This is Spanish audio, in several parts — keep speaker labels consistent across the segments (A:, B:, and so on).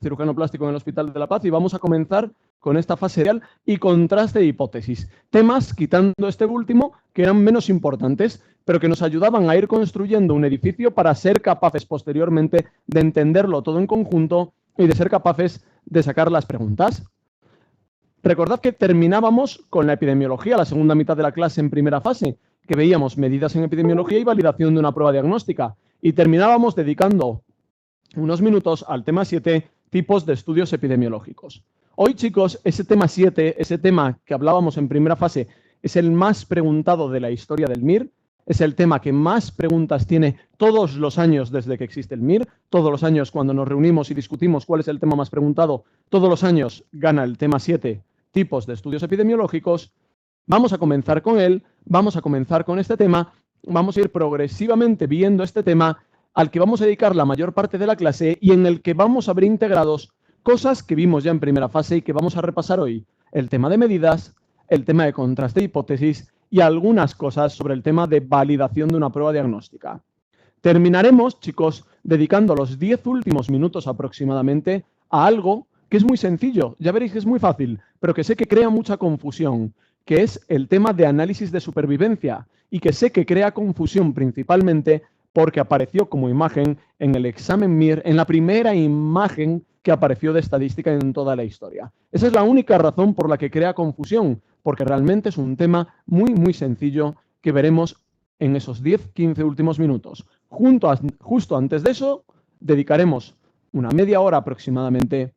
A: cirujano plástico en el Hospital de la Paz, y vamos a comenzar con esta fase real y contraste de hipótesis. Temas, quitando este último, que eran menos importantes, pero que nos ayudaban a ir construyendo un edificio para ser capaces posteriormente de entenderlo todo en conjunto y de ser capaces de sacar las preguntas. Recordad que terminábamos con la epidemiología, la segunda mitad de la clase en primera fase, que veíamos medidas en epidemiología y validación de una prueba diagnóstica. Y terminábamos dedicando unos minutos al tema 7, tipos de estudios epidemiológicos. Hoy, chicos, ese tema 7, ese tema que hablábamos en primera fase, es el más preguntado de la historia del MIR. Es el tema que más preguntas tiene todos los años desde que existe el MIR. Todos los años cuando nos reunimos y discutimos cuál es el tema más preguntado, todos los años gana el tema 7, tipos de estudios epidemiológicos. Vamos a comenzar con él, vamos a comenzar con este tema, vamos a ir progresivamente viendo este tema al que vamos a dedicar la mayor parte de la clase y en el que vamos a ver integrados cosas que vimos ya en primera fase y que vamos a repasar hoy. El tema de medidas, el tema de contraste de hipótesis y algunas cosas sobre el tema de validación de una prueba diagnóstica. Terminaremos, chicos, dedicando los 10 últimos minutos aproximadamente a algo que es muy sencillo, ya veréis que es muy fácil, pero que sé que crea mucha confusión, que es el tema de análisis de supervivencia y que sé que crea confusión principalmente porque apareció como imagen en el examen MIR, en la primera imagen que apareció de estadística en toda la historia. Esa es la única razón por la que crea confusión, porque realmente es un tema muy, muy sencillo que veremos en esos 10-15 últimos minutos. Justo antes de eso, dedicaremos una media hora aproximadamente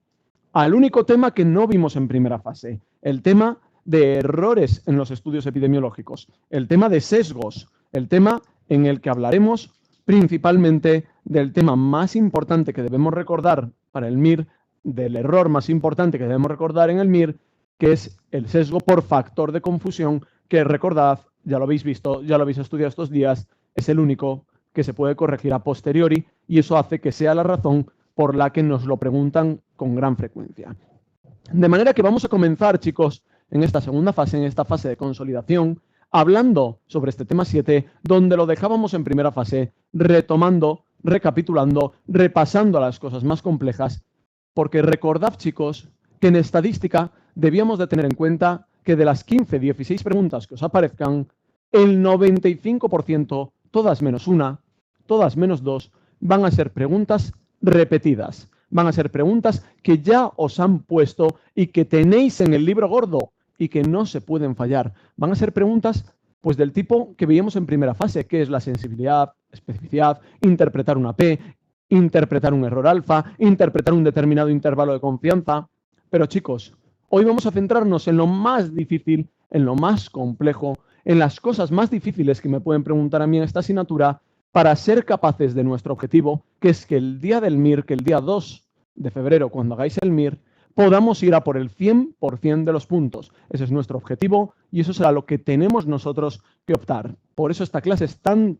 A: al único tema que no vimos en primera fase, el tema de errores en los estudios epidemiológicos, el tema de sesgos, el tema en el que hablaremos principalmente del tema más importante que debemos recordar para el MIR, del error más importante que debemos recordar en el MIR, que es el sesgo por factor de confusión, que recordad, ya lo habéis visto, ya lo habéis estudiado estos días, es el único que se puede corregir a posteriori y eso hace que sea la razón por la que nos lo preguntan con gran frecuencia. De manera que vamos a comenzar, chicos, en esta segunda fase, en esta fase de consolidación, hablando sobre este tema 7, donde lo dejábamos en primera fase, retomando, recapitulando, repasando las cosas más complejas, porque recordad, chicos, que en estadística debíamos de tener en cuenta que de las 15, 16 preguntas que os aparezcan, el 95%, todas menos una, todas menos dos, van a ser preguntas repetidas. Van a ser preguntas que ya os han puesto y que tenéis en el libro gordo y que no se pueden fallar. Van a ser preguntas pues del tipo que veíamos en primera fase, que es la sensibilidad, especificidad, interpretar una P, interpretar un error alfa, interpretar un determinado intervalo de confianza. Pero chicos, hoy vamos a centrarnos en lo más difícil, en lo más complejo, en las cosas más difíciles que me pueden preguntar a mí en esta asignatura para ser capaces de nuestro objetivo, que es que el día del MIR, que el día 2 de febrero, cuando hagáis el MIR, podamos ir a por el 100% de los puntos. Ese es nuestro objetivo y eso será lo que tenemos nosotros que optar. Por eso esta clase es tan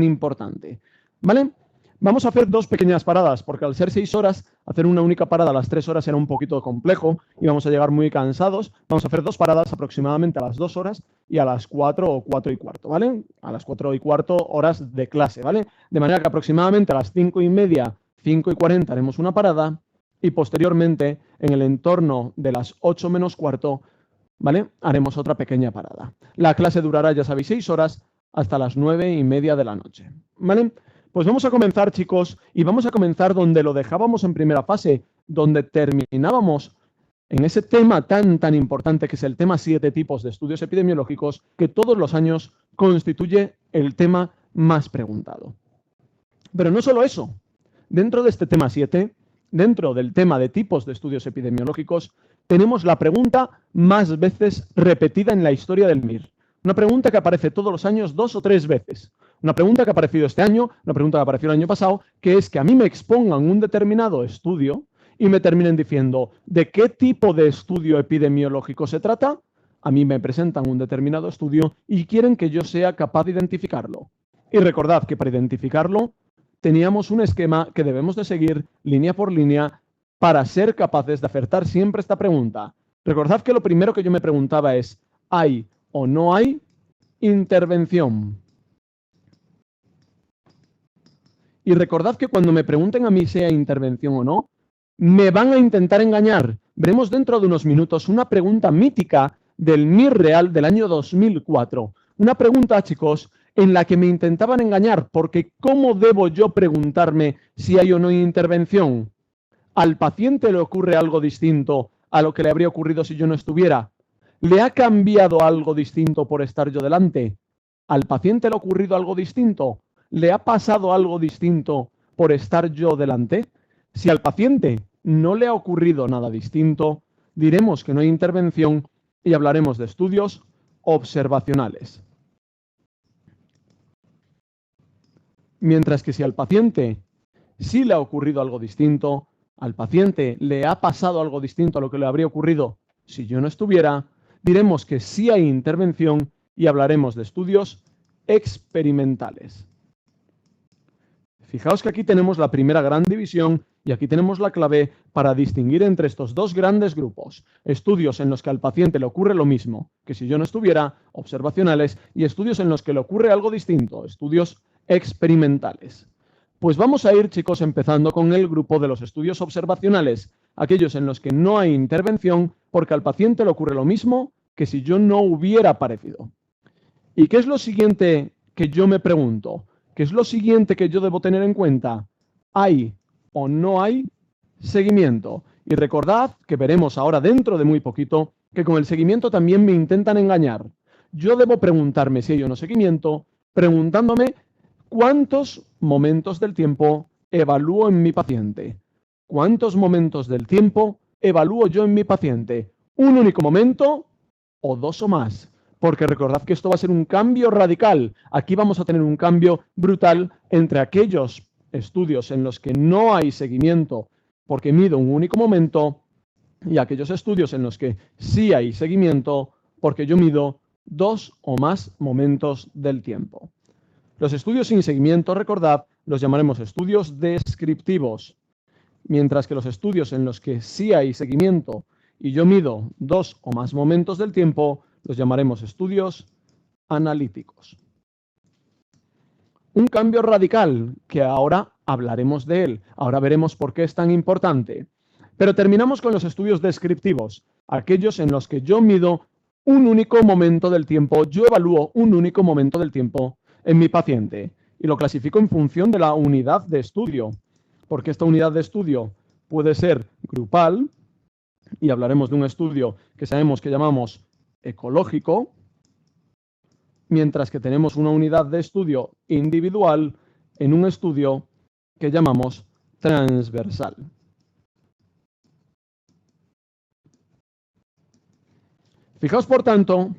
A: importante. ¿Vale? Vamos a hacer dos pequeñas paradas, porque al ser 6 horas, hacer una única parada a las 3 horas era un poquito complejo y vamos a llegar muy cansados. Vamos a hacer 2 paradas aproximadamente a las 2 horas y a las 4 o 4 y cuarto, ¿vale? A las 4 y cuarto horas de clase, ¿vale? De manera que aproximadamente a las 5 y media, 5 y 40 haremos una parada y posteriormente, en el entorno de las 8 menos cuarto, ¿vale? Haremos otra pequeña parada. La clase durará, ya sabéis, 6 horas hasta las 9 y media de la noche, ¿vale? Pues vamos a comenzar, chicos, y vamos a comenzar donde lo dejábamos en primera fase, donde terminábamos en ese tema tan importante que es el tema 7 tipos de estudios epidemiológicos, que todos los años constituye el tema más preguntado. Pero no solo eso. Dentro de este tema 7, dentro del tema de tipos de estudios epidemiológicos, tenemos la pregunta más veces repetida en la historia del MIR. Una pregunta que aparece todos los años 2 o 3 veces. Una pregunta que ha aparecido este año, una pregunta que apareció el año pasado, que es que a mí me expongan un determinado estudio y me terminen diciendo ¿de qué tipo de estudio epidemiológico se trata? A mí me presentan un determinado estudio y quieren que yo sea capaz de identificarlo. Y recordad que para identificarlo teníamos un esquema que debemos de seguir línea por línea para ser capaces de acertar siempre esta pregunta. Recordad que lo primero que yo me preguntaba es ¿hay o no hay intervención? Y recordad que cuando me pregunten a mí si hay intervención o no, Me van a intentar engañar. Veremos dentro de unos minutos una pregunta mítica del MIR Real del año 2004. Una pregunta, chicos, en la que me intentaban engañar, porque ¿cómo debo yo preguntarme si hay o no intervención? ¿Al paciente le ocurre algo distinto a lo que le habría ocurrido si yo no estuviera? ¿Le ha cambiado algo distinto por estar yo delante? ¿Al paciente le ha ocurrido algo distinto? ¿Le ha pasado algo distinto por estar yo delante? Si al paciente no le ha ocurrido nada distinto, diremos que no hay intervención y hablaremos de estudios observacionales. Mientras que si al paciente sí le ha ocurrido algo distinto, al paciente le ha pasado algo distinto a lo que le habría ocurrido si yo no estuviera, diremos que sí hay intervención y hablaremos de estudios experimentales. Fijaos que aquí tenemos la primera gran división y aquí tenemos la clave para distinguir entre estos dos grandes grupos. Estudios en los que al paciente le ocurre lo mismo que si yo no estuviera, observacionales, y estudios en los que le ocurre algo distinto, estudios experimentales. Pues vamos a ir, chicos, empezando con el grupo de los estudios observacionales, aquellos en los que no hay intervención porque al paciente le ocurre lo mismo que si yo no hubiera aparecido. ¿Y qué es lo siguiente que yo me pregunto? ¿Qué es lo siguiente que yo debo tener en cuenta? ¿Hay o no hay seguimiento? Y recordad que veremos ahora dentro de muy poquito que con el seguimiento también me intentan engañar. Yo debo preguntarme si hay o no seguimiento, preguntándome ¿cuántos momentos del tiempo evalúo en mi paciente? ¿Cuántos momentos del tiempo evalúo yo en mi paciente? ¿Un único momento o dos o más? Porque recordad que esto va a ser un cambio radical. Aquí vamos a tener un cambio brutal entre aquellos estudios en los que no hay seguimiento porque mido un único momento y aquellos estudios en los que sí hay seguimiento porque yo mido dos o más momentos del tiempo. Los estudios sin seguimiento, recordad, los llamaremos estudios descriptivos, mientras que los estudios en los que sí hay seguimiento y yo mido dos o más momentos del tiempo, los llamaremos estudios analíticos. Un cambio radical que ahora hablaremos de él. Ahora veremos por qué es tan importante. Pero terminamos con los estudios descriptivos, aquellos en los que yo mido un único momento del tiempo, yo evalúo un único momento del tiempo en mi paciente y lo clasifico en función de la unidad de estudio, porque esta unidad de estudio puede ser grupal y hablaremos de un estudio que sabemos que llamamos ecológico, mientras que tenemos una unidad de estudio individual en un estudio que llamamos transversal. Fijaos, por tanto,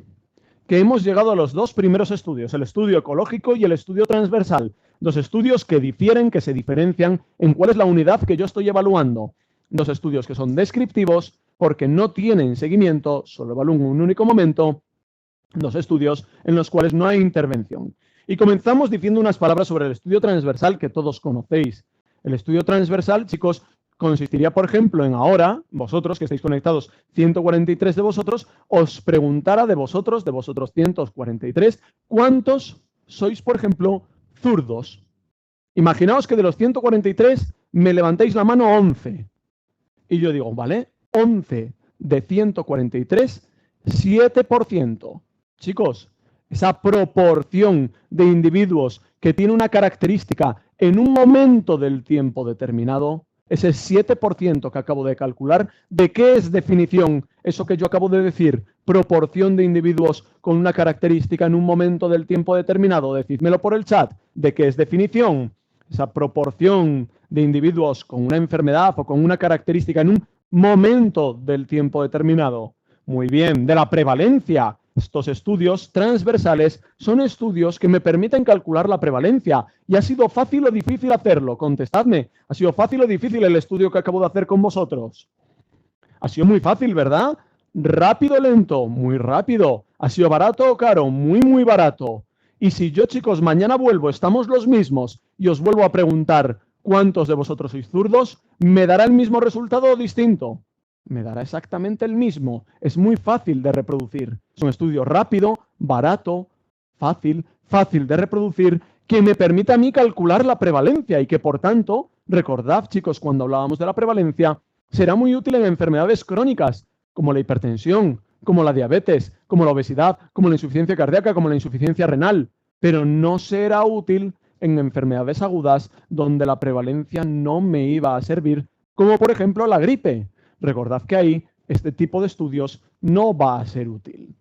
A: que hemos llegado a los dos primeros estudios, el estudio ecológico y el estudio transversal, dos estudios que difieren, que se diferencian en cuál es la unidad que yo estoy evaluando. Dos estudios que son descriptivos porque no tienen seguimiento, solo evalúan un único momento. Dos estudios en los cuales no hay intervención. Y comenzamos diciendo unas palabras sobre el estudio transversal que todos conocéis. El estudio transversal, chicos, consistiría, por ejemplo, en ahora, vosotros que estáis conectados, 143 de vosotros, os preguntara de vosotros 143, ¿cuántos sois, por ejemplo, zurdos? Imaginaos que de los 143 me levantáis la mano 11. Y yo digo, vale, 11 de 143, 7%. Chicos, esa proporción de individuos que tiene una característica en un momento del tiempo determinado, ese 7% que acabo de calcular, ¿de qué es definición eso que yo acabo de decir? Proporción de individuos con una característica en un momento del tiempo determinado. Decídmelo por el chat. ¿De qué es definición? Esa proporción de individuos con una enfermedad o con una característica en un momento del tiempo determinado. Muy bien, de la prevalencia. Estos estudios transversales son estudios que me permiten calcular la prevalencia. ¿Y ha sido fácil o difícil hacerlo? Contestadme. ¿Ha sido fácil o difícil el estudio que acabo de hacer con vosotros? Ha sido muy fácil, ¿verdad? Rápido o lento, muy rápido. ¿Ha sido barato o caro? Muy, muy barato. Y si yo, chicos, mañana vuelvo, estamos los mismos, y os vuelvo a preguntar ¿cuántos de vosotros sois zurdos? ¿Me dará el mismo resultado o distinto? Me dará exactamente el mismo. Es muy fácil de reproducir. Es un estudio rápido, barato, fácil de reproducir, que me permite a mí calcular la prevalencia y que, por tanto, Recordad, chicos, cuando hablábamos de la prevalencia, será muy útil en enfermedades crónicas, como la hipertensión, como la diabetes, como la obesidad, como la insuficiencia cardíaca, como la insuficiencia renal, pero no será útil en enfermedades agudas donde la prevalencia no me iba a servir, como por ejemplo la gripe. Recordad que ahí este tipo de estudios no va a ser útil.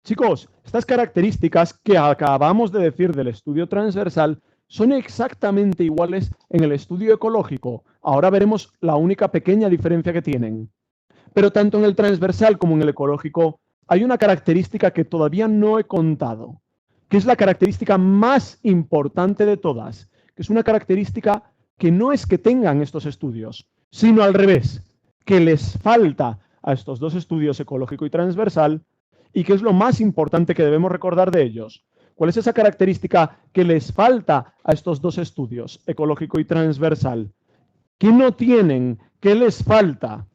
A: Chicos, estas características que acabamos de decir del estudio transversal son exactamente iguales en el estudio ecológico. Ahora veremos la única pequeña diferencia que tienen. Pero tanto en el transversal como en el ecológico hay una característica que todavía no he contado, que es la característica más importante de todas, que es una característica que no es que tengan estos estudios, sino al revés, que les falta a estos dos estudios ecológico y transversal, y que es lo más importante que debemos recordar de ellos. ¿Cuál es esa característica que les falta a estos dos estudios, ecológico y transversal? ¿Qué no tienen? ¿Qué les falta?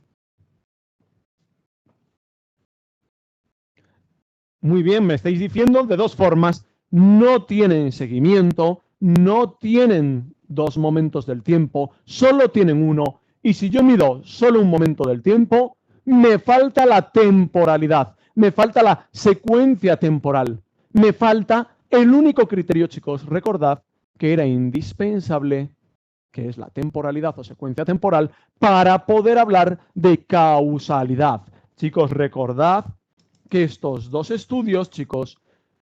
A: Muy bien, me estáis diciendo de dos formas. No tienen seguimiento, no tienen dos momentos del tiempo, solo tienen uno. Y si yo mido solo un momento del tiempo, me falta la temporalidad, me falta la secuencia temporal, me falta el único criterio, chicos, recordad que era indispensable, que es la temporalidad o secuencia temporal, para poder hablar de causalidad. Chicos, recordad que estos dos estudios, chicos,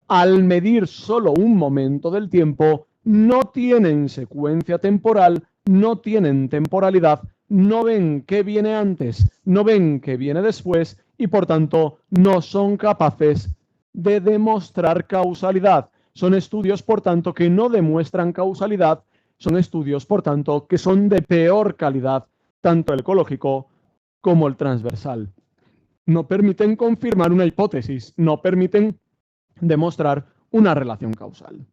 A: al medir solo un momento del tiempo, no tienen secuencia temporal, no tienen temporalidad, no ven qué viene antes, no ven qué viene después y por tanto no son capaces de demostrar causalidad. Son estudios, por tanto, que no demuestran causalidad, son estudios, por tanto, que son de peor calidad, tanto el ecológico como el transversal. No permiten confirmar una hipótesis, no permiten demostrar una relación causal.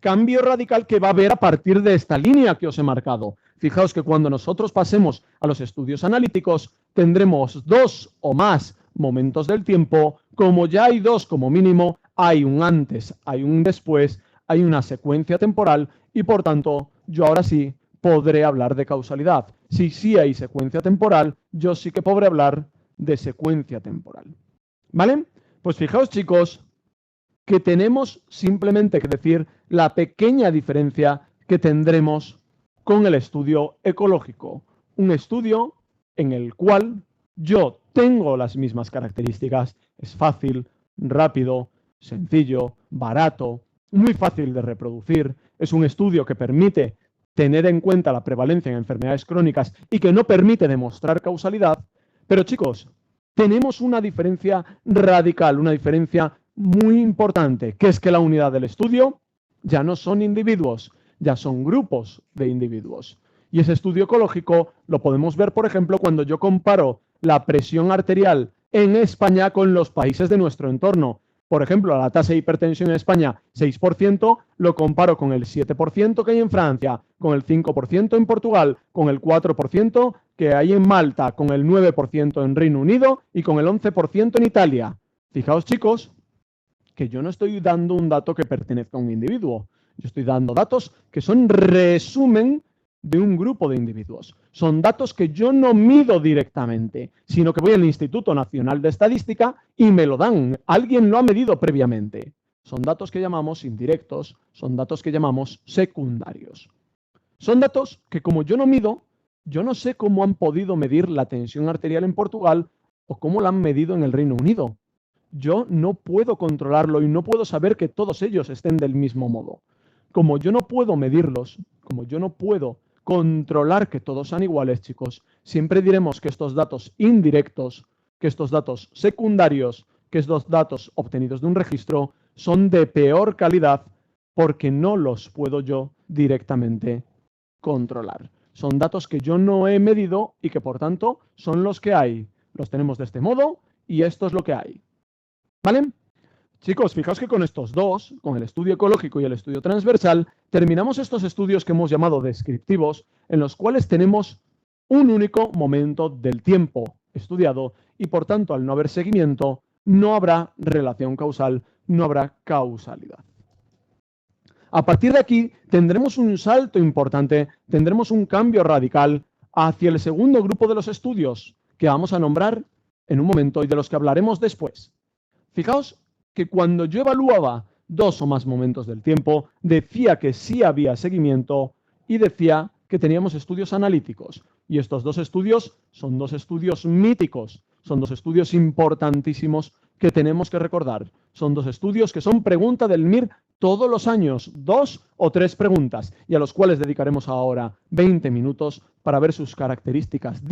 A: Cambio radical que va a haber a partir de esta línea que os he marcado. Fijaos que cuando nosotros pasemos a los estudios analíticos, tendremos dos o más momentos del tiempo. Como ya hay dos como mínimo, hay un antes, hay un después, hay una secuencia temporal y por tanto yo ahora sí podré hablar de causalidad. Si sí hay secuencia temporal, yo sí que podré hablar de secuencia temporal. ¿Vale? Pues fijaos, chicos, que tenemos simplemente que decir la pequeña diferencia que tendremos con el estudio ecológico. Un estudio en el cual yo tengo las mismas características. Es fácil, rápido, sencillo, barato, muy fácil de reproducir. Es un estudio que permite tener en cuenta la prevalencia en enfermedades crónicas y que no permite demostrar causalidad. Pero chicos, tenemos una diferencia radical, una diferencia muy importante, que es que la unidad del estudio ya no son individuos, ya son grupos de individuos. Y ese estudio ecológico lo podemos ver, por ejemplo, cuando yo comparo la presión arterial en España con los países de nuestro entorno. Por ejemplo, la tasa de hipertensión en España, 6%, lo comparo con el 7% que hay en Francia, con el 5% en Portugal, con el 4% que hay en Malta, con el 9% en Reino Unido y con el 11% en Italia. Fijaos, chicos, que yo no estoy dando un dato que pertenezca a un individuo. Yo estoy dando datos que son resumen de un grupo de individuos. Son datos que yo no mido directamente, sino que voy al Instituto Nacional de Estadística y me lo dan. Alguien lo ha medido previamente. Son datos que llamamos indirectos, son datos que llamamos secundarios. Son datos que como yo no mido, yo no sé cómo han podido medir la tensión arterial en Portugal o cómo la han medido en el Reino Unido. Yo no puedo controlarlo y no puedo saber que todos ellos estén del mismo modo. Como yo no puedo medirlos, como yo no puedo controlar que todos sean iguales, chicos, siempre diremos que estos datos indirectos, que estos datos secundarios, que estos datos obtenidos de un registro son de peor calidad porque no los puedo yo directamente controlar. Son datos que yo no he medido y que por tanto son los que hay. Los tenemos de este modo y esto es lo que hay. ¿Vale? Chicos, fijaos que con estos dos, con el estudio ecológico y el estudio transversal, terminamos estos estudios que hemos llamado descriptivos, en los cuales tenemos un único momento del tiempo estudiado y por tanto al no haber seguimiento no habrá relación causal, no habrá causalidad. A partir de aquí tendremos un salto importante, tendremos un cambio radical hacia el segundo grupo de los estudios que vamos a nombrar en un momento y de los que hablaremos después. Fijaos que cuando yo evaluaba 2 o más momentos del tiempo, decía que sí había seguimiento y decía que teníamos estudios analíticos. Y estos 2 estudios son 2 estudios míticos, son 2 estudios importantísimos que tenemos que recordar. Son 2 estudios que son pregunta del MIR todos los años, 2 o 3 preguntas, y a los cuales dedicaremos ahora 20 minutos para ver sus características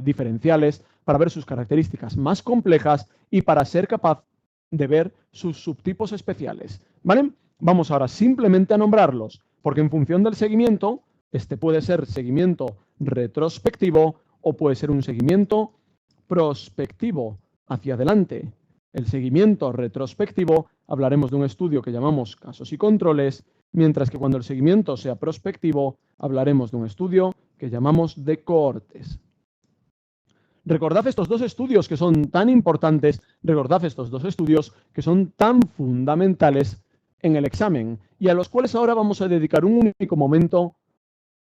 A: diferenciales, para ver sus características más complejas y para ser capaz de ver sus subtipos especiales. ¿Vale? Vamos ahora simplemente a nombrarlos, porque en función del seguimiento, este puede ser seguimiento retrospectivo o puede ser un seguimiento prospectivo hacia adelante. El seguimiento retrospectivo, hablaremos de un estudio que llamamos casos y controles, mientras que cuando el seguimiento sea prospectivo, hablaremos de un estudio que llamamos de cohortes. Recordad estos 2 estudios que son tan importantes, recordad estos 2 estudios que son tan fundamentales en el examen y a los cuales ahora vamos a dedicar un único momento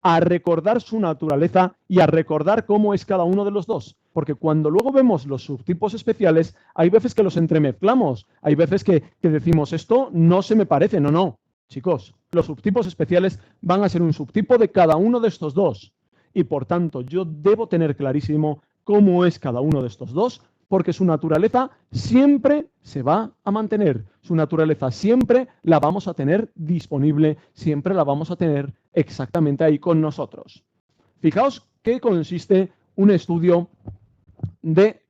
A: a recordar su naturaleza y a recordar cómo es cada uno de los 2. Porque cuando luego vemos los subtipos especiales, hay veces que los entremezclamos, hay veces que decimos esto no se me parece, no. Chicos, los subtipos especiales van a ser un subtipo de cada uno de estos 2 y por tanto yo debo tener clarísimo cómo es cada uno de estos 2 porque su naturaleza siempre se va a mantener, su naturaleza siempre la vamos a tener disponible, siempre la vamos a tener exactamente ahí con nosotros. Fijaos qué consiste un estudio de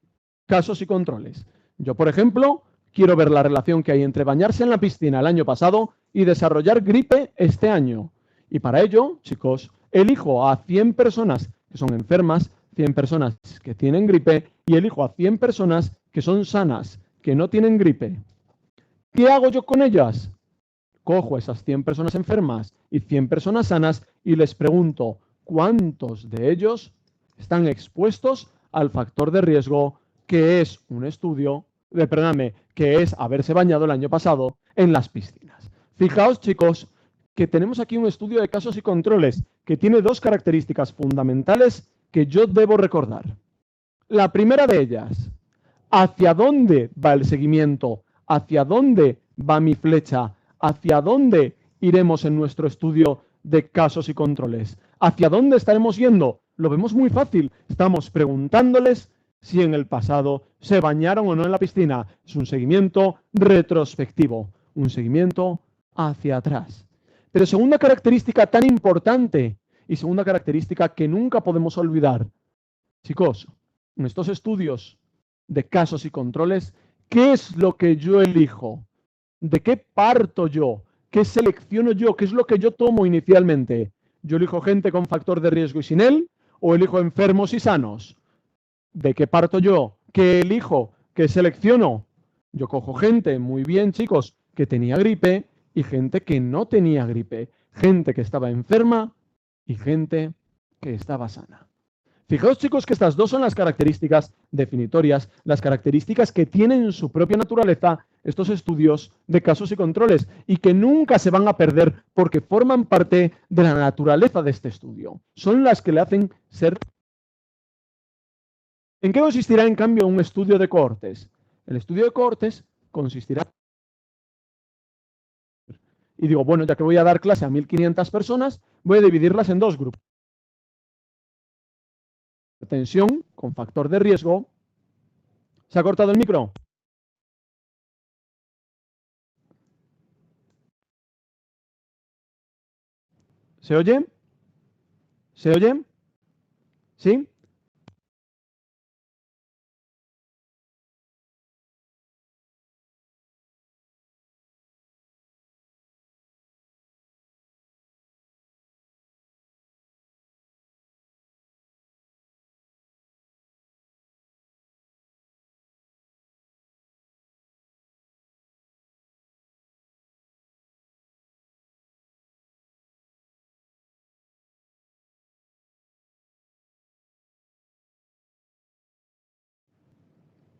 A: casos y controles. Yo, por ejemplo, quiero ver la relación que hay entre bañarse en la piscina el año pasado y desarrollar gripe este año. Y para ello, chicos, elijo a 100 personas que son enfermas, 100 personas que tienen gripe y elijo a 100 personas que son sanas, que no tienen gripe. ¿Qué hago yo con ellas? Cojo esas 100 personas enfermas y 100 personas sanas y les pregunto cuántos de ellos están expuestos al factor de riesgo que es un estudio, que es haberse bañado el año pasado en las piscinas. Fijaos, chicos, que tenemos aquí un estudio de casos y controles que tiene 2 características fundamentales que yo debo recordar. La primera de ellas, ¿hacia dónde va el seguimiento? ¿Hacia dónde va mi flecha? ¿Hacia dónde iremos en nuestro estudio de casos y controles? ¿Hacia dónde estaremos yendo? Lo vemos muy fácil. Estamos preguntándoles si en el pasado se bañaron o no en la piscina. Es un seguimiento retrospectivo, un seguimiento hacia atrás. Pero segunda característica tan importante y segunda característica que nunca podemos olvidar. Chicos, en estos estudios de casos y controles, ¿qué es lo que yo elijo? ¿De qué parto yo? ¿Qué selecciono yo? ¿Qué es lo que yo tomo inicialmente? ¿Yo elijo gente con factor de riesgo y sin él? ¿O elijo enfermos y sanos? ¿De qué parto yo? ¿Qué elijo? ¿Qué selecciono? Yo cojo gente, muy bien chicos, que tenía gripe y gente que no tenía gripe. Gente que estaba enferma y gente que estaba sana. Fijaos, chicos, que estas 2 son las características definitorias, las características que tienen su propia naturaleza estos estudios de casos y controles y que nunca se van a perder porque forman parte de la naturaleza de este estudio. Son las que le hacen ser. ¿En qué consistirá, en cambio, un estudio de cohortes? El estudio de cohortes consistirá. Y digo, bueno, ya que voy a dar clase a 1.500 personas, voy a dividirlas en 2 grupos. Tensión con factor de riesgo. ¿Se ha cortado el micro? ¿Se oye? ¿Se oye? ¿Sí?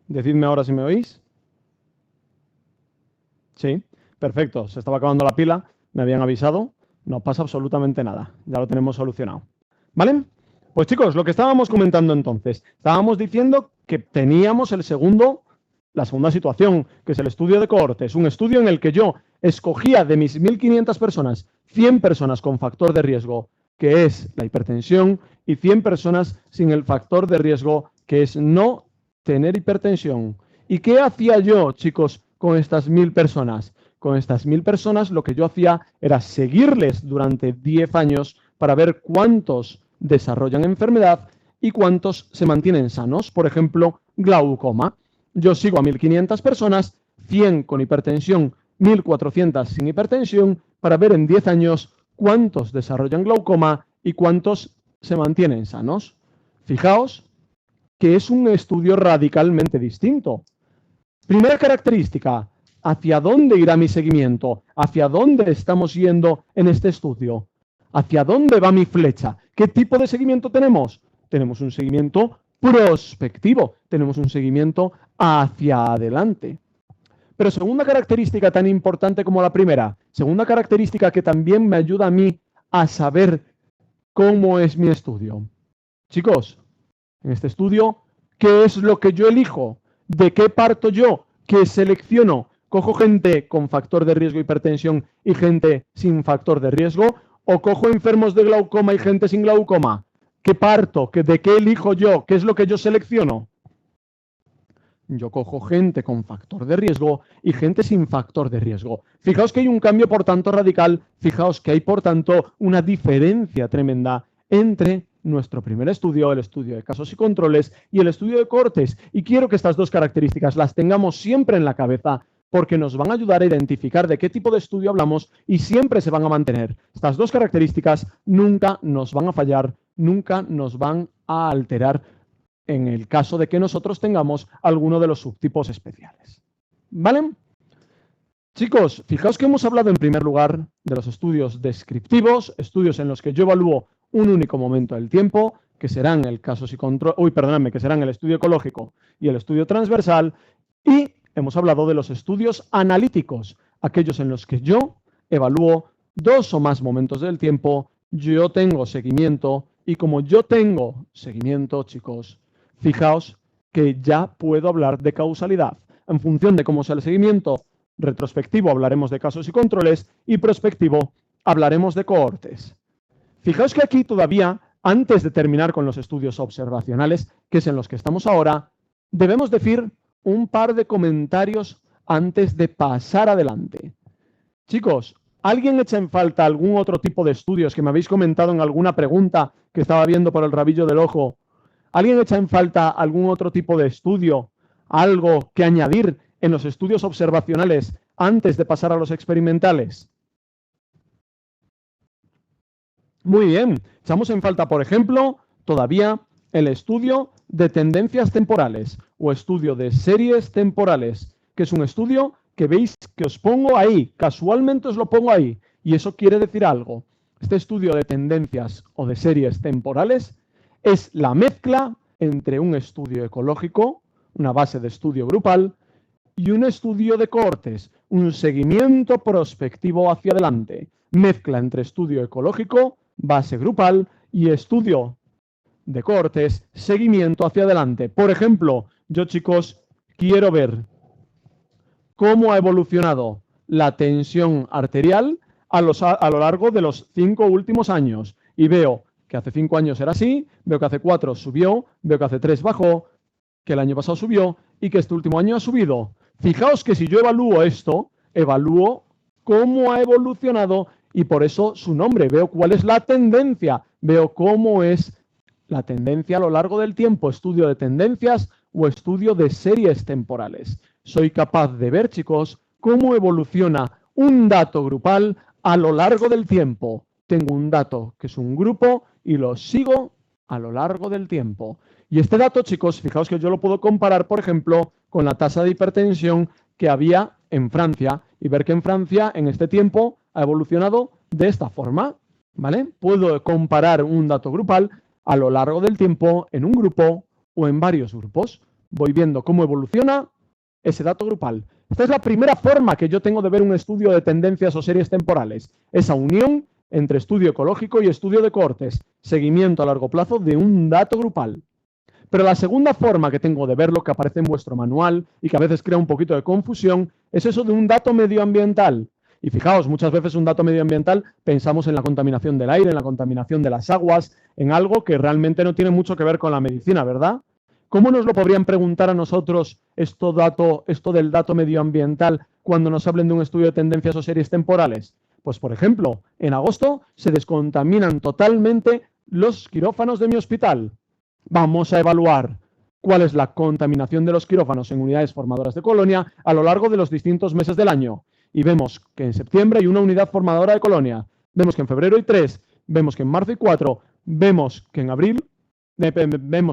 A: Decidme ahora si me oís. Sí, perfecto. Se estaba acabando la pila, me habían avisado, no pasa absolutamente nada, ya lo tenemos solucionado. ¿Vale? Pues chicos, lo que estábamos comentando entonces, estábamos diciendo que teníamos la segunda situación, que es el estudio de cohortes, un estudio en el que yo escogía de mis 1.500 personas, 100 personas con factor de riesgo, que es la hipertensión, y 100 personas sin el factor de riesgo, que es no tener hipertensión. ¿Y qué hacía yo, chicos, con estas 1.000 personas? Con estas 1.000 personas lo que yo hacía era seguirles durante 10 años para ver cuántos desarrollan enfermedad y cuántos se mantienen sanos. Por ejemplo, glaucoma. Yo sigo a 1.500 personas, 100 con hipertensión, 1.400 sin hipertensión, para ver en 10 años cuántos desarrollan glaucoma y cuántos se mantienen sanos. Fijaos que es un estudio radicalmente distinto. Primera característica, ¿hacia dónde irá mi seguimiento? ¿Hacia dónde estamos yendo en este estudio? ¿Hacia dónde va mi flecha? ¿Qué tipo de seguimiento tenemos? Tenemos un seguimiento prospectivo, tenemos un seguimiento hacia adelante. Pero segunda característica tan importante como la primera, segunda característica que también me ayuda a mí a saber cómo es mi estudio. Chicos, en este estudio, ¿qué es lo que yo elijo? ¿De qué parto yo? ¿Qué selecciono? ¿Cojo gente con factor de riesgo hipertensión y gente sin factor de riesgo? ¿O cojo enfermos de glaucoma y gente sin glaucoma? ¿Qué parto? ¿De qué elijo yo? ¿Qué es lo que yo selecciono? Yo cojo gente con factor de riesgo y gente sin factor de riesgo. Fijaos que hay un cambio, por tanto, radical. Fijaos que hay, por tanto, una diferencia tremenda entre nuestro primer estudio, el estudio de casos y controles, y el estudio de cohortes. Y quiero que estas dos características las tengamos siempre en la cabeza, porque nos van a ayudar a identificar de qué tipo de estudio hablamos y siempre se van a mantener. Estas dos características nunca nos van a fallar, nunca nos van a alterar en el caso de que nosotros tengamos alguno de los subtipos especiales. ¿Vale? Chicos, fijaos que hemos hablado en primer lugar de los estudios descriptivos, estudios en los que yo evalúo un único momento del tiempo, que serán el casos y control, que serán el estudio ecológico y el estudio transversal, y hemos hablado de los estudios analíticos, aquellos en los que yo evalúo 2 o más momentos del tiempo, yo tengo seguimiento, y como yo tengo seguimiento, chicos, fijaos que ya puedo hablar de causalidad. En función de cómo sea el seguimiento retrospectivo, hablaremos de casos y controles, y prospectivo, hablaremos de cohortes. Fijaos que aquí todavía, antes de terminar con los estudios observacionales, que es en los que estamos ahora, debemos decir un par de comentarios antes de pasar adelante. Chicos, ¿alguien echa en falta algún otro tipo de estudios que me habéis comentado en alguna pregunta que estaba viendo por el rabillo del ojo? ¿Alguien echa en falta algún otro tipo de estudio, algo que añadir en los estudios observacionales antes de pasar a los experimentales? Muy bien, echamos en falta, por ejemplo, todavía el estudio de tendencias temporales o estudio de series temporales, que es un estudio que veis que os pongo ahí, casualmente os lo pongo ahí, y eso quiere decir algo. Este estudio de tendencias o de series temporales es la mezcla entre un estudio ecológico, una base de estudio grupal, y un estudio de cohortes, un seguimiento prospectivo hacia adelante. Mezcla entre estudio ecológico, base grupal, y estudio de cohortes, seguimiento hacia adelante. Por ejemplo, yo, chicos, quiero ver cómo ha evolucionado la tensión arterial a lo largo de los 5 últimos años. Y veo que hace 5 años era así, veo que hace 4 subió, veo que hace 3 bajó, que el año pasado subió y que este último año ha subido. Fijaos que si yo evalúo esto, evalúo cómo ha evolucionado y por eso su nombre. Veo cuál es la tendencia, veo cómo es la tendencia a lo largo del tiempo, estudio de tendencias o estudio de series temporales. Soy capaz de ver, chicos, cómo evoluciona un dato grupal a lo largo del tiempo. Tengo un dato que es un grupo y lo sigo a lo largo del tiempo. Y este dato, chicos, fijaos que yo lo puedo comparar, por ejemplo, con la tasa de hipertensión que había en Francia y ver que en Francia en este tiempo ha evolucionado de esta forma, ¿vale? Puedo comparar un dato grupal a lo largo del tiempo en un grupo o en varios grupos. Voy viendo cómo evoluciona ese dato grupal. Esta es la primera forma que yo tengo de ver un estudio de tendencias o series temporales. Esa unión entre estudio ecológico y estudio de cohortes, seguimiento a largo plazo de un dato grupal. Pero la segunda forma que tengo de verlo, que aparece en vuestro manual y que a veces crea un poquito de confusión, es eso de un dato medioambiental. Y fijaos, muchas veces un dato medioambiental pensamos en la contaminación del aire, en la contaminación de las aguas, en algo que realmente no tiene mucho que ver con la medicina, ¿verdad? ¿Cómo nos lo podrían preguntar a nosotros esto del dato medioambiental cuando nos hablen de un estudio de tendencias o series temporales? Pues, por ejemplo, en agosto se descontaminan totalmente los quirófanos de mi hospital. Vamos a evaluar cuál es la contaminación de los quirófanos en unidades formadoras de colonia a lo largo de los distintos meses del año. Y vemos que en septiembre hay una unidad formadora de colonia. Vemos que en febrero hay 3, vemos que en marzo hay 4, vemos que en abril,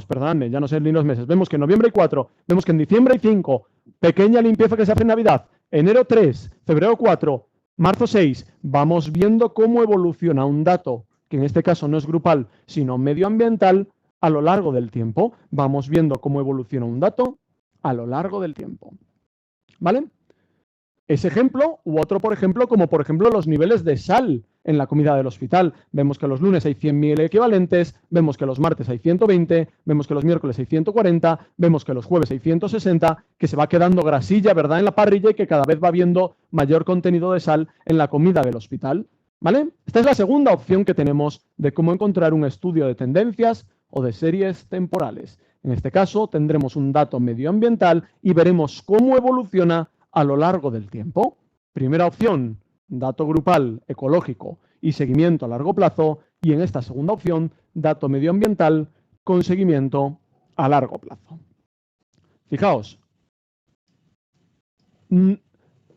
A: perdonadme, ya no sé ni los meses, vemos que en noviembre hay 4, vemos que en diciembre hay 5, pequeña limpieza que se hace en Navidad, enero 3, febrero 4, marzo 6. Vamos viendo cómo evoluciona un dato, que en este caso no es grupal, sino medioambiental, a lo largo del tiempo. Vamos viendo cómo evoluciona un dato a lo largo del tiempo. ¿Vale? Ese ejemplo u otro, por ejemplo, como por ejemplo los niveles de sal en la comida del hospital. Vemos que los lunes hay 100.000 equivalentes, vemos que los martes hay 120, vemos que los miércoles hay 140, vemos que los jueves hay 160, que se va quedando grasilla, ¿verdad?, en la parrilla y que cada vez va habiendo mayor contenido de sal en la comida del hospital. ¿Vale? Esta es la segunda opción que tenemos de cómo encontrar un estudio de tendencias o de series temporales. En este caso tendremos un dato medioambiental y veremos cómo evoluciona a lo largo del tiempo. Primera opción, dato grupal, ecológico y seguimiento a largo plazo. Y en esta segunda opción, dato medioambiental con seguimiento a largo plazo. Fijaos,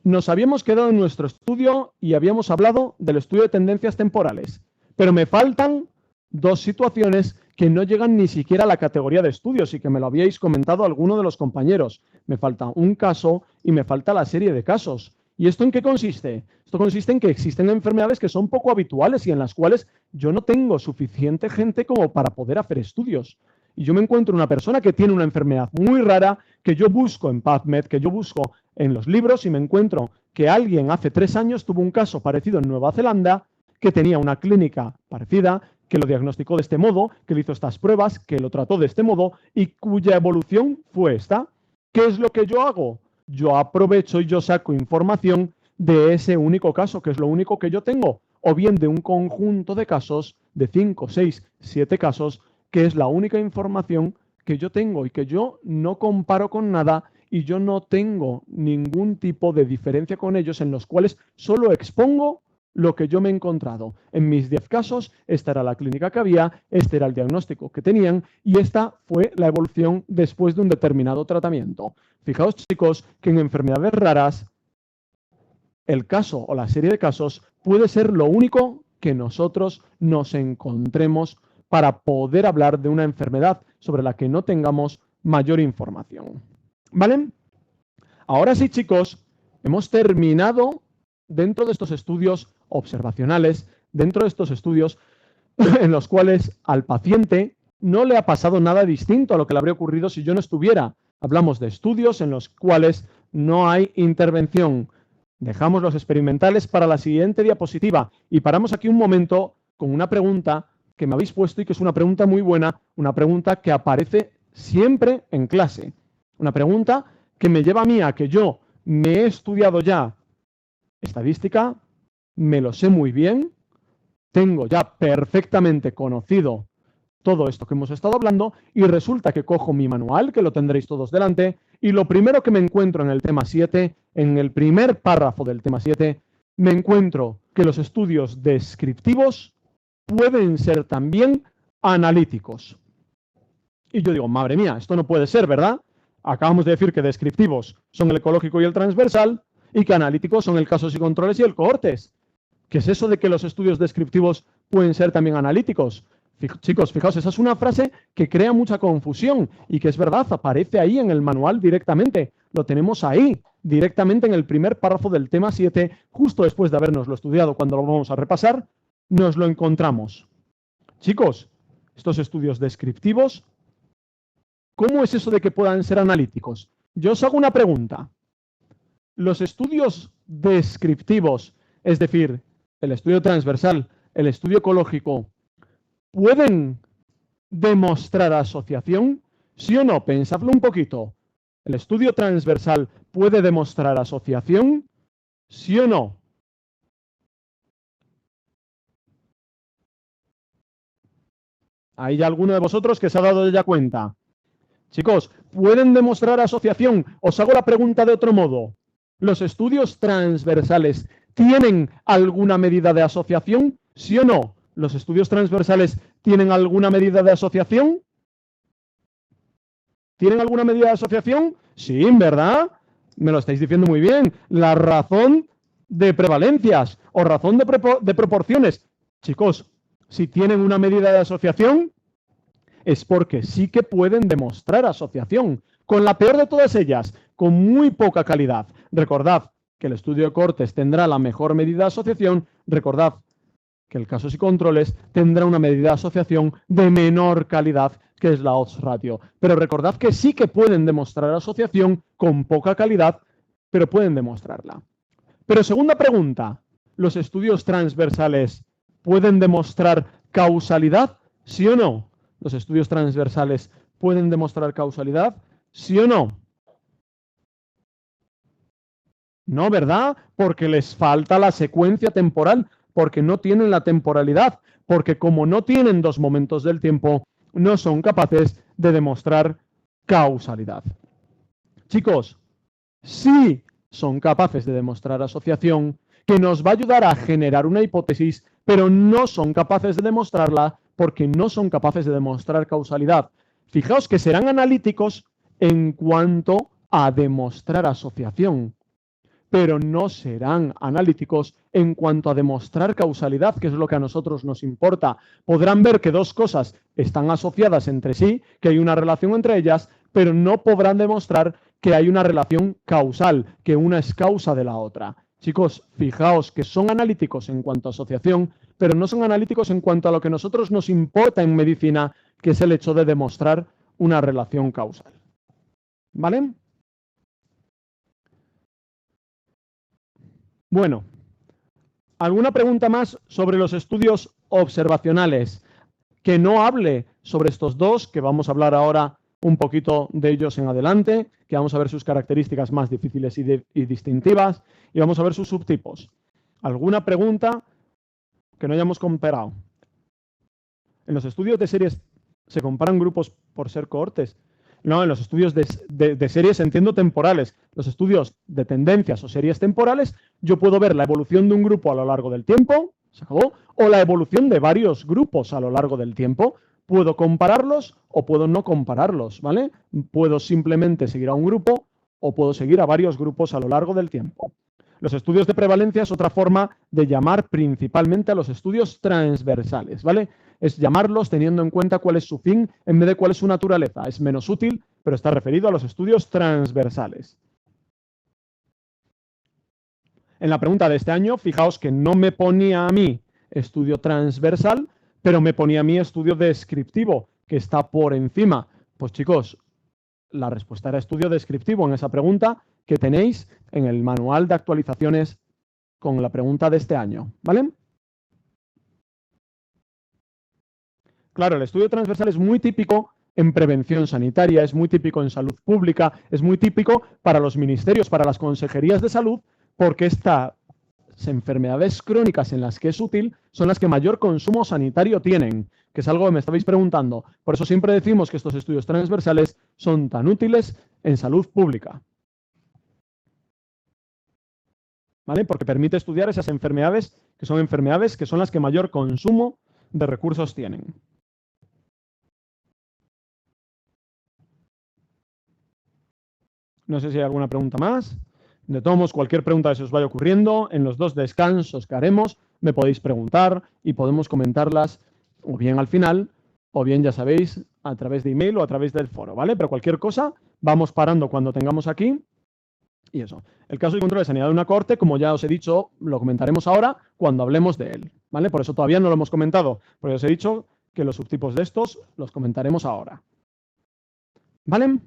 A: nos habíamos quedado en nuestro estudio y habíamos hablado del estudio de tendencias temporales, pero me faltan dos situaciones que no llegan ni siquiera a la categoría de estudios y que me lo habíais comentado alguno de los compañeros. Me falta un caso y me falta la serie de casos. ¿Y esto en qué consiste? Esto consiste en que existen enfermedades que son poco habituales y en las cuales yo no tengo suficiente gente como para poder hacer estudios. Y yo me encuentro una persona que tiene una enfermedad muy rara, que yo busco en PubMed, que yo busco en los libros y me encuentro que alguien hace 3 años tuvo un caso parecido en Nueva Zelanda, que tenía una clínica parecida, que lo diagnosticó de este modo, que le hizo estas pruebas, que lo trató de este modo y cuya evolución fue esta. ¿Qué es lo que yo hago? Yo aprovecho y yo saco información de ese único caso, que es lo único que yo tengo, o bien de un conjunto de casos, de 5, 6, 7 casos, que es la única información que yo tengo y que yo no comparo con nada y yo no tengo ningún tipo de diferencia con ellos en los cuales solo expongo lo que yo me he encontrado. En mis 10 casos, esta era la clínica que había, este era el diagnóstico que tenían y esta fue la evolución después de un determinado tratamiento. Fijaos, chicos, que en enfermedades raras, el caso o la serie de casos puede ser lo único que nosotros nos encontremos para poder hablar de una enfermedad sobre la que no tengamos mayor información. ¿Vale? Ahora sí, chicos, hemos terminado dentro de estos estudios observacionales, dentro de estos estudios en los cuales al paciente no le ha pasado nada distinto a lo que le habría ocurrido si yo no estuviera. Hablamos de estudios en los cuales no hay intervención. Dejamos los experimentales para la siguiente diapositiva y paramos aquí un momento con una pregunta que me habéis puesto y que es una pregunta muy buena, una pregunta que aparece siempre en clase. Una pregunta que me lleva a mí a que yo me he estudiado ya estadística, me lo sé muy bien, tengo ya perfectamente conocido todo esto que hemos estado hablando y resulta que cojo mi manual, que lo tendréis todos delante, y lo primero que me encuentro en el tema 7, en el primer párrafo del tema 7, me encuentro que los estudios descriptivos pueden ser también analíticos. Y yo digo, madre mía, esto no puede ser, ¿verdad? Acabamos de decir que descriptivos son el ecológico y el transversal y que analíticos son el casos y controles y el cohortes. ¿Qué es eso de que los estudios descriptivos pueden ser también analíticos? Chicos, fijaos, esa es una frase que crea mucha confusión y que es verdad, aparece ahí en el manual directamente. Lo tenemos ahí, directamente en el primer párrafo del tema 7, justo después de habernoslo estudiado. Cuando lo vamos a repasar, nos lo encontramos. Chicos, estos estudios descriptivos, ¿cómo es eso de que puedan ser analíticos? Yo os hago una pregunta. Los estudios descriptivos, es decir, el estudio transversal, el estudio ecológico, ¿pueden demostrar asociación? ¿Sí o no? Pensadlo un poquito. ¿El estudio transversal puede demostrar asociación? ¿Sí o no? ¿Hay alguno de vosotros que se ha dado ya cuenta? Chicos, ¿pueden demostrar asociación? Os hago la pregunta de otro modo. ¿Los estudios transversales tienen alguna medida de asociación? ¿Sí o no? ¿Los estudios transversales tienen alguna medida de asociación? ¿Tienen alguna medida de asociación? Sí, ¿verdad? Me lo estáis diciendo muy bien. La razón de prevalencias o razón de proporciones. Chicos, si tienen una medida de asociación, es porque sí que pueden demostrar asociación, con la peor de todas ellas, con muy poca calidad. Recordad que el estudio de cortes tendrá la mejor medida de asociación. Recordad que el casos y controles tendrá una medida de asociación de menor calidad, que es la odds ratio. Pero recordad que sí que pueden demostrar asociación con poca calidad, pero pueden demostrarla. Pero segunda pregunta, ¿los estudios transversales pueden demostrar causalidad? ¿Sí o no? ¿Los estudios transversales pueden demostrar causalidad? ¿Sí o no? No, ¿verdad? Porque les falta la secuencia temporal, porque no tienen la temporalidad, porque como no tienen dos momentos del tiempo, no son capaces de demostrar causalidad. Chicos, sí son capaces de demostrar asociación, que nos va a ayudar a generar una hipótesis, pero no son capaces de demostrarla porque no son capaces de demostrar causalidad. Fijaos que serán analíticos en cuanto a demostrar asociación, pero no serán analíticos en cuanto a demostrar causalidad, que es lo que a nosotros nos importa. Podrán ver que dos cosas están asociadas entre sí, que hay una relación entre ellas, pero no podrán demostrar que hay una relación causal, que una es causa de la otra. Chicos, fijaos que son analíticos en cuanto a asociación, pero no son analíticos en cuanto a lo que a nosotros nos importa en medicina, que es el hecho de demostrar una relación causal. ¿Vale? Bueno, ¿alguna pregunta más sobre los estudios observacionales? Que no hable sobre estos dos, que vamos a hablar ahora un poquito de ellos en adelante, que vamos a ver sus características más difíciles y distintivas, y vamos a ver sus subtipos. ¿Alguna pregunta que no hayamos comparado? En los estudios de series se comparan grupos por ser cohortes. No, en los estudios de series entiendo temporales. Los estudios de tendencias o series temporales, yo puedo ver la evolución de un grupo a lo largo del tiempo, se acabó, o la evolución de varios grupos a lo largo del tiempo. Puedo compararlos o puedo no compararlos, ¿vale? Puedo simplemente seguir a un grupo o puedo seguir a varios grupos a lo largo del tiempo. Los estudios de prevalencia es otra forma de llamar principalmente a los estudios transversales, ¿vale? Es llamarlos teniendo en cuenta cuál es su fin en vez de cuál es su naturaleza. Es menos útil, pero está referido a los estudios transversales. En la pregunta de este año, fijaos que no me ponía a mí estudio transversal, pero me ponía a mí estudio descriptivo, que está por encima. Pues chicos, la respuesta era estudio descriptivo en esa pregunta que tenéis en el manual de actualizaciones con la pregunta de este año, ¿vale? Claro, el estudio transversal es muy típico en prevención sanitaria, es muy típico en salud pública, es muy típico para los ministerios, para las consejerías de salud, porque estas enfermedades crónicas en las que es útil son las que mayor consumo sanitario tienen, que es algo que me estabais preguntando. Por eso siempre decimos que estos estudios transversales son tan útiles en salud pública. ¿Vale? Porque permite estudiar esas enfermedades que son las que mayor consumo de recursos tienen. No sé si hay alguna pregunta más. De todos modos, cualquier pregunta que se os vaya ocurriendo, en los 2 descansos que haremos, me podéis preguntar y podemos comentarlas o bien al final, o bien, ya sabéis, a través de email o a través del foro, ¿vale? Pero cualquier cosa, vamos parando cuando tengamos aquí. Y eso. El caso de control de sanidad de una corte, como ya os he dicho, lo comentaremos ahora cuando hablemos de él, ¿vale? Por eso todavía no lo hemos comentado, porque os he dicho que los subtipos de estos los comentaremos ahora. ¿Vale?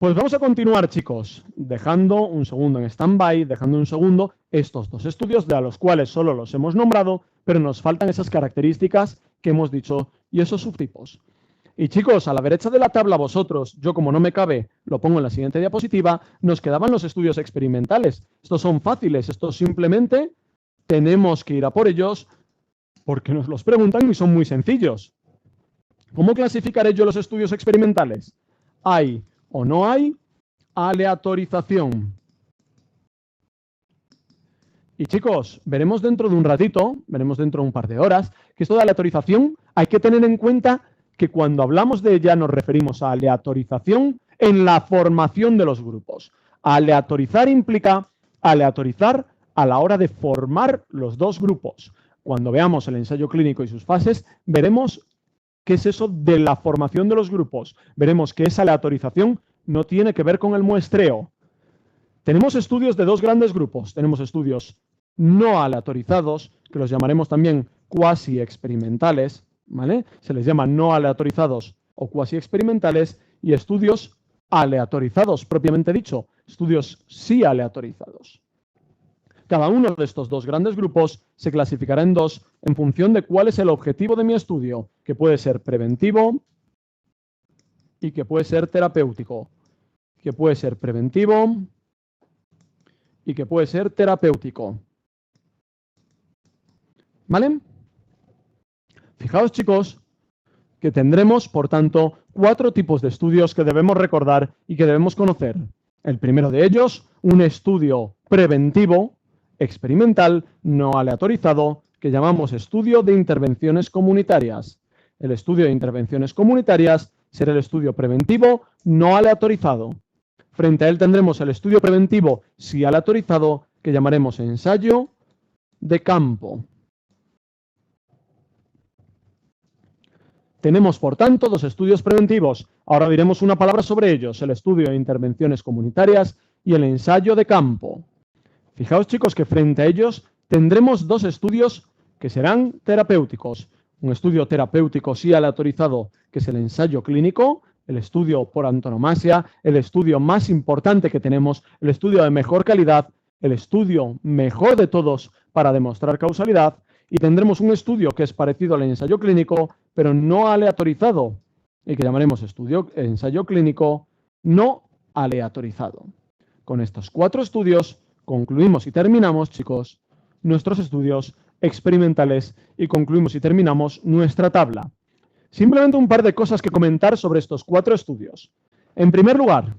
A: Pues vamos a continuar, chicos, dejando un segundo en stand-by, dejando un segundo estos dos estudios de a los cuales solo los hemos nombrado, pero nos faltan esas características que hemos dicho y esos subtipos. Y chicos, a la derecha de la tabla vosotros, yo como no me cabe, lo pongo en la siguiente diapositiva, nos quedaban los estudios experimentales. Estos son fáciles, estos simplemente tenemos que ir a por ellos porque nos los preguntan y son muy sencillos. ¿Cómo clasificaré yo los estudios experimentales? ¿Hay o no hay aleatorización? Y chicos, veremos dentro de un ratito, veremos dentro de un par de horas, que esto de aleatorización hay que tener en cuenta que cuando hablamos de ella nos referimos a aleatorización en la formación de los grupos. Aleatorizar implica aleatorizar a la hora de formar los dos grupos. Cuando veamos el ensayo clínico y sus fases, veremos qué es eso de la formación de los grupos. Veremos que esa aleatorización no tiene que ver con el muestreo. Tenemos estudios de dos grandes grupos. Tenemos estudios no aleatorizados, que los llamaremos también cuasi experimentales, ¿vale? Se les llama no aleatorizados o cuasi experimentales, y estudios aleatorizados, propiamente dicho, estudios sí aleatorizados. Cada uno de estos dos grandes grupos se clasificará en dos en función de cuál es el objetivo de mi estudio, que puede ser preventivo y que puede ser terapéutico. Que puede ser preventivo y que puede ser terapéutico. ¿Vale? Fijaos, chicos, que tendremos, por tanto, 4 tipos de estudios que debemos recordar y que debemos conocer. El primero de ellos, un estudio preventivo, experimental, no aleatorizado, que llamamos estudio de intervenciones comunitarias. El estudio de intervenciones comunitarias será el estudio preventivo no aleatorizado. Frente a él tendremos el estudio preventivo sí aleatorizado, que llamaremos ensayo de campo. Tenemos, por tanto, 2 estudios preventivos. Ahora diremos una palabra sobre ellos, el estudio de intervenciones comunitarias y el ensayo de campo. Fijaos, chicos, que frente a ellos tendremos 2 estudios que serán terapéuticos. Un estudio terapéutico sí aleatorizado, que es el ensayo clínico, el estudio por antonomasia, el estudio más importante que tenemos, el estudio de mejor calidad, el estudio mejor de todos para demostrar causalidad, y tendremos un estudio que es parecido al ensayo clínico, pero no aleatorizado, y que llamaremos ensayo clínico no aleatorizado. Con estos 4 estudios concluimos y terminamos, chicos, nuestros estudios experimentales y concluimos y terminamos nuestra tabla. Simplemente un par de cosas que comentar sobre estos 4 estudios. En primer lugar,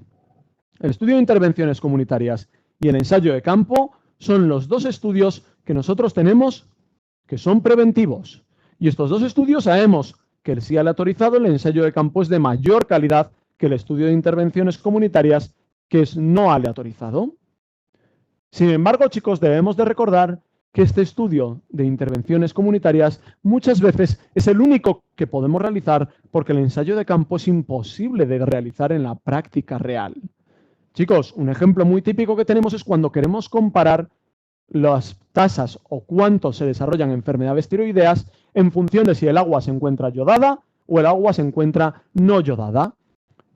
A: el estudio de intervenciones comunitarias y el ensayo de campo son los 2 estudios que nosotros tenemos que son preventivos. Y estos 2 estudios sabemos que el sí aleatorizado, el ensayo de campo, es de mayor calidad que el estudio de intervenciones comunitarias, que es no aleatorizado. Sin embargo, chicos, debemos de recordar que este estudio de intervenciones comunitarias muchas veces es el único que podemos realizar porque el ensayo de campo es imposible de realizar en la práctica real. Chicos, un ejemplo muy típico que tenemos es cuando queremos comparar las tasas o cuánto se desarrollan enfermedades tiroideas en función de si el agua se encuentra yodada o el agua se encuentra no yodada.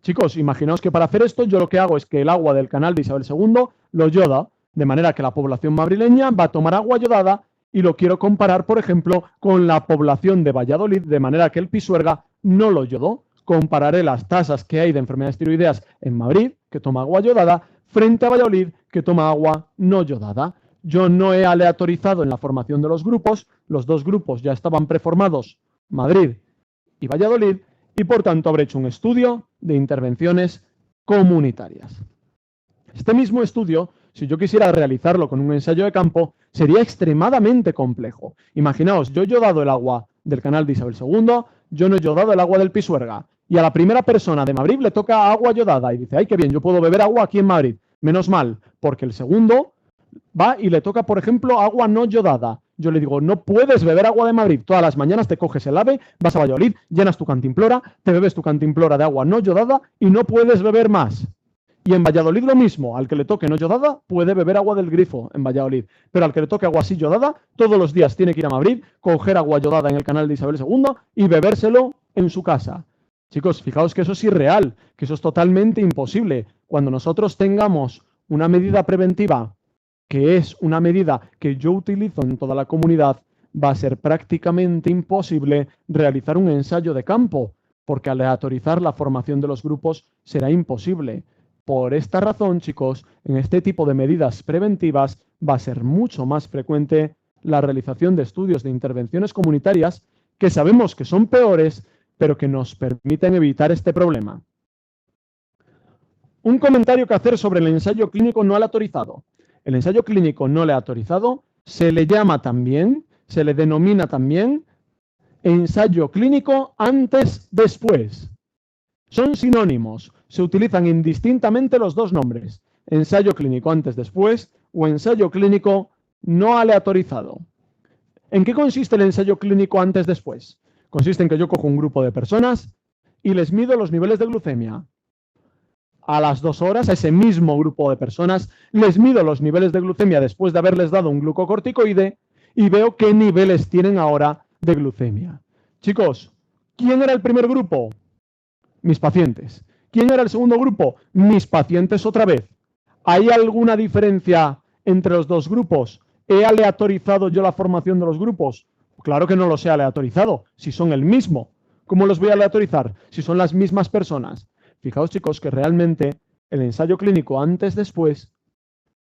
A: Chicos, imaginaos que para hacer esto yo lo que hago es que el agua del canal de Isabel II lo yoda, de manera que la población madrileña va a tomar agua yodada y lo quiero comparar, por ejemplo, con la población de Valladolid, de manera que el Pisuerga no lo yodó. Compararé las tasas que hay de enfermedades tiroideas en Madrid, que toma agua yodada, frente a Valladolid, que toma agua no yodada. Yo no he aleatorizado en la formación de los grupos, los 2 grupos ya estaban preformados, Madrid y Valladolid, y por tanto habré hecho un estudio de intervenciones comunitarias. Este mismo estudio, si yo quisiera realizarlo con un ensayo de campo, sería extremadamente complejo. Imaginaos, yo he yodado el agua del canal de Isabel II, yo no he yodado el agua del Pisuerga, y a la primera persona de Madrid le toca agua yodada y dice, ¡ay, qué bien, yo puedo beber agua aquí en Madrid! Menos mal, porque el segundo va y le toca, por ejemplo, agua no yodada. Yo le digo, no puedes beber agua de Madrid. Todas las mañanas te coges el AVE, vas a Valladolid, llenas tu cantimplora, te bebes tu cantimplora de agua no yodada y no puedes beber más. Y en Valladolid lo mismo, al que le toque no yodada puede beber agua del grifo en Valladolid, pero al que le toque agua sí yodada, todos los días tiene que ir a Madrid, coger agua yodada en el canal de Isabel II y bebérselo en su casa. Chicos, fijaos que eso es irreal, que eso es totalmente imposible. cuando nosotros tengamos una medida preventiva, que es una medida que yo utilizo en toda la comunidad, va a ser prácticamente imposible realizar un ensayo de campo, porque aleatorizar la formación de los grupos será imposible. Por esta razón, chicos, en este tipo de medidas preventivas va a ser mucho más frecuente la realización de estudios de intervenciones comunitarias que sabemos que son peores, pero que nos permiten evitar este problema. Un comentario que hacer sobre el ensayo clínico no aleatorizado. El ensayo clínico no aleatorizado se le llama también, se le denomina también ensayo clínico antes-después. Son sinónimos, se utilizan indistintamente los dos nombres, ensayo clínico antes-después o ensayo clínico no aleatorizado. ¿En qué consiste el ensayo clínico antes-después? Consiste en que yo cojo un grupo de personas y les mido los niveles de glucemia. A las 2 horas, a ese mismo grupo de personas, les mido los niveles de glucemia después de haberles dado un glucocorticoide y veo qué niveles tienen ahora de glucemia. Chicos, ¿quién era el primer grupo? Mis pacientes. ¿Quién era el segundo grupo? Mis pacientes otra vez. ¿Hay alguna diferencia entre los dos grupos? ¿He aleatorizado yo la formación de los grupos? Claro que no los he aleatorizado, si son el mismo. ¿Cómo los voy a aleatorizar? Si son las mismas personas. Fijaos, chicos, que realmente el ensayo clínico antes-después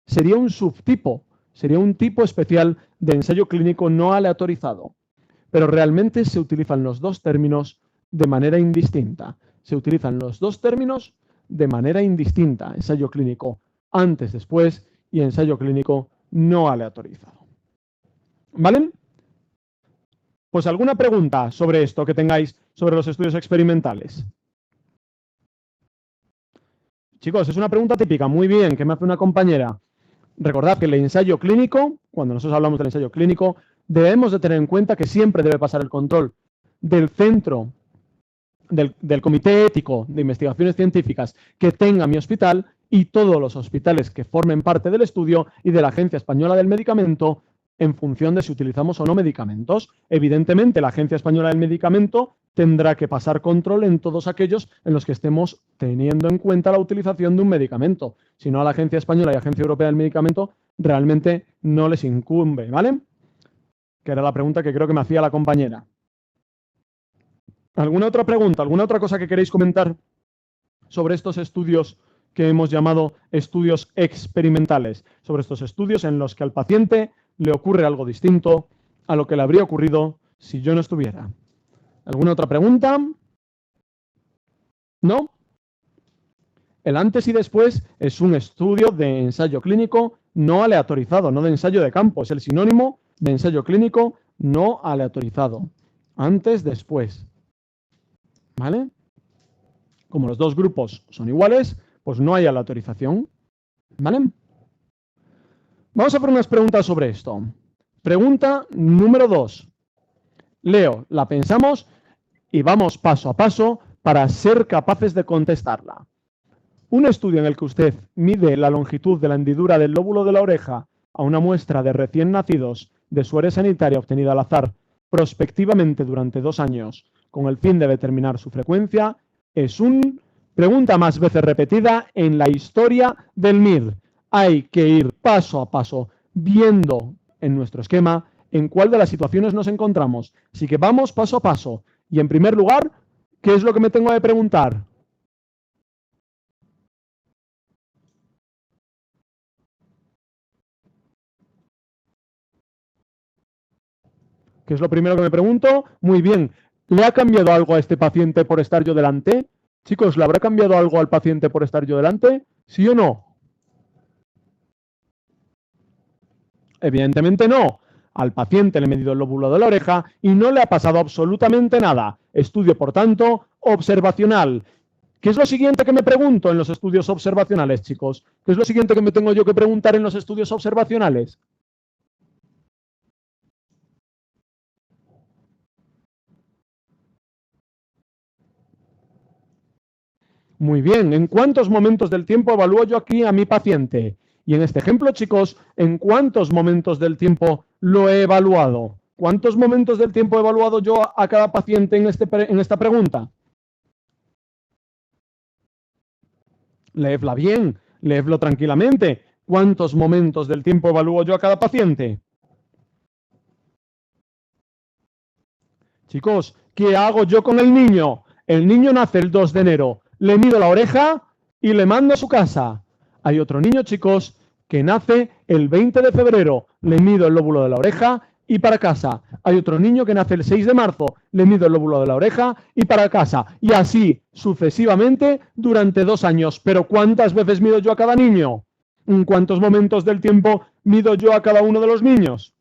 A: sería un subtipo, sería un tipo especial de ensayo clínico no aleatorizado. Pero realmente se utilizan los dos términos de manera indistinta. Se utilizan los dos términos de manera indistinta. Ensayo clínico antes-después y ensayo clínico no aleatorizado. ¿Vale? Pues alguna pregunta sobre esto que tengáis sobre los estudios experimentales. Chicos, es una pregunta típica, muy bien, que me hace una compañera. Recordad que el ensayo clínico, cuando nosotros hablamos del ensayo clínico, debemos de tener en cuenta que siempre debe pasar el control del centro, del comité ético de investigaciones científicas que tenga mi hospital y todos los hospitales que formen parte del estudio y de la Agencia Española del Medicamento en función de si utilizamos o no medicamentos. Evidentemente, la Agencia Española del Medicamento tendrá que pasar control en todos aquellos en los que estemos teniendo en cuenta la utilización de un medicamento. Si no, a la Agencia Española y Agencia Europea del Medicamento realmente no les incumbe, ¿vale? Que era la pregunta que creo que me hacía la compañera. ¿Alguna otra pregunta? ¿Alguna otra cosa que queréis comentar sobre estos estudios que hemos llamado estudios experimentales? Sobre estos estudios en los que al paciente le ocurre algo distinto a lo que le habría ocurrido si yo no estuviera. ¿Alguna otra pregunta? ¿No? El antes y después es un estudio de ensayo clínico no aleatorizado, no de ensayo de campo. Es el sinónimo de ensayo clínico no aleatorizado. Antes, después. ¿Vale? Como los dos grupos son iguales, pues no hay aleatorización. ¿Vale? Vamos a hacer unas preguntas sobre esto. Pregunta número 2. Leo, la pensamos y vamos paso a paso para ser capaces de contestarla. Un estudio en el que usted mide la longitud de la hendidura del lóbulo de la oreja a una muestra de recién nacidos de su área sanitaria obtenida al azar prospectivamente durante 2 años con el fin de determinar su frecuencia es un pregunta más veces repetida en la historia del MIR. Hay que ir paso a paso viendo en nuestro esquema en cuál de las situaciones nos encontramos. Así que vamos paso a paso. Y en primer lugar, ¿qué es lo que me tengo que preguntar? ¿Qué es lo primero que me pregunto? Muy bien. ¿Le ha cambiado algo a este paciente por estar yo delante? Chicos, ¿le habrá cambiado algo al paciente por estar yo delante? ¿Sí o no? Evidentemente no. Al paciente le he medido el lóbulo de la oreja y no le ha pasado absolutamente nada. Estudio, por tanto, observacional. ¿Qué es lo siguiente que me pregunto en los estudios observacionales, chicos? ¿Qué es lo siguiente que me tengo yo que preguntar en los estudios observacionales? Muy bien, ¿en cuántos momentos del tiempo evalúo yo aquí a mi paciente? Y en este ejemplo, chicos, ¿en cuántos momentos del tiempo lo he evaluado? ¿Cuántos momentos del tiempo he evaluado yo a cada paciente en esta pregunta? Leedla bien, leedlo tranquilamente. ¿Cuántos momentos del tiempo evalúo yo a cada paciente? Chicos, ¿qué hago yo con el niño? El niño nace el 2 de enero, le mido la oreja y le mando a su casa. Hay otro niño, chicos, que nace el 20 de febrero, le mido el lóbulo de la oreja y para casa. Hay otro niño que nace el 6 de marzo, le mido el lóbulo de la oreja y para casa. Y así sucesivamente durante 2 años. Pero ¿cuántas veces mido yo a cada niño? ¿En cuántos momentos del tiempo mido yo a cada uno de los niños?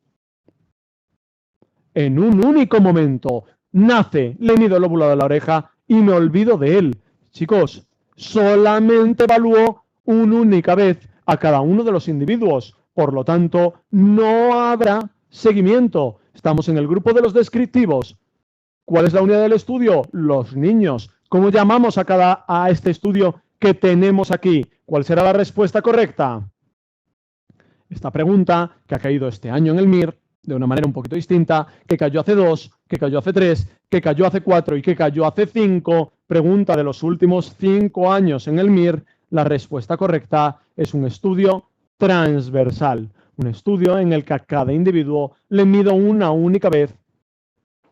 A: En un único momento. Nace, le mido el lóbulo de la oreja y me olvido de él. Chicos, solamente evalúo una única vez a cada uno de los individuos. Por lo tanto, no habrá seguimiento. Estamos en el grupo de los descriptivos. ¿Cuál es la unidad del estudio? Los niños. ¿Cómo llamamos a este estudio que tenemos aquí? ¿Cuál será la respuesta correcta? Esta pregunta, que ha caído este año en el MIR, de una manera un poquito distinta, que cayó hace 2, que cayó hace 3, que cayó hace 4 y que cayó hace 5, pregunta de los últimos 5 años en el MIR, la respuesta correcta es un estudio transversal, un estudio en el que a cada individuo le mido una única vez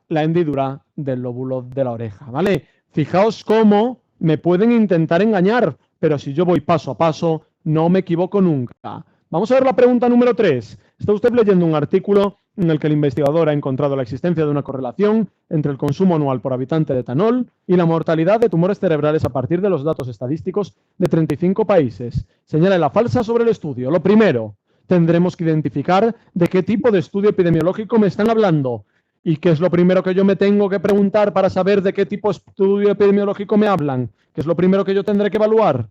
A: la hendidura del lóbulo de la oreja, ¿vale? Fijaos cómo me pueden intentar engañar, pero si yo voy paso a paso, no me equivoco nunca. Vamos a ver la pregunta número 3. Está usted leyendo un artículo en el que el investigador ha encontrado la existencia de una correlación entre el consumo anual por habitante de etanol y la mortalidad de tumores cerebrales a partir de los datos estadísticos de 35 países. Señala la falsa sobre el estudio. Lo primero, tendremos que identificar de qué tipo de estudio epidemiológico me están hablando. ¿Y qué es lo primero que yo me tengo que preguntar para saber de qué tipo de estudio epidemiológico me hablan? ¿Qué es lo primero que yo tendré que evaluar?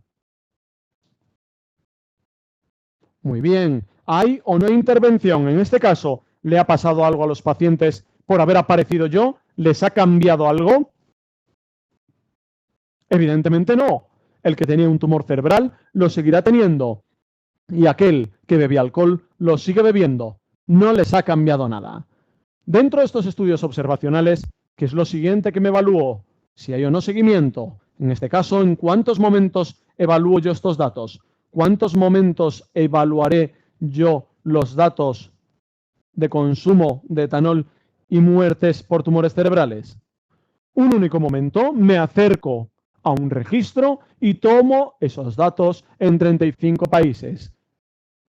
A: Muy bien. ¿Hay o no intervención? En este caso, ¿le ha pasado algo a los pacientes por haber aparecido yo? ¿Les ha cambiado algo? Evidentemente no. El que tenía un tumor cerebral lo seguirá teniendo. Y aquel que bebía alcohol lo sigue bebiendo. No les ha cambiado nada. Dentro de estos estudios observacionales, ¿qué es lo siguiente que me evalúo? Si hay o no seguimiento. En este caso, ¿en cuántos momentos evalúo yo estos datos? ¿Cuántos momentos evaluaré yo los datos de consumo de etanol y muertes por tumores cerebrales? Un único momento, me acerco a un registro y tomo esos datos en 35 países.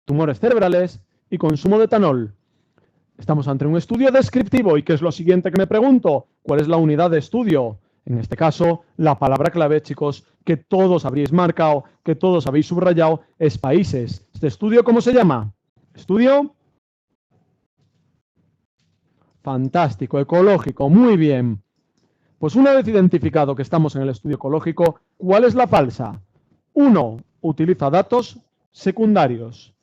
A: Tumores cerebrales y consumo de etanol. Estamos ante un estudio descriptivo. ¿Y qué es lo siguiente que me pregunto? ¿Cuál es la unidad de estudio? En este caso, la palabra clave, chicos, que todos habréis marcado, que todos habéis subrayado, es países. ¿Este estudio cómo se llama? Estudio fantástico, ecológico, muy bien. Pues una vez identificado que estamos en el estudio ecológico, ¿cuál es la falsa? 1. Utiliza datos secundarios.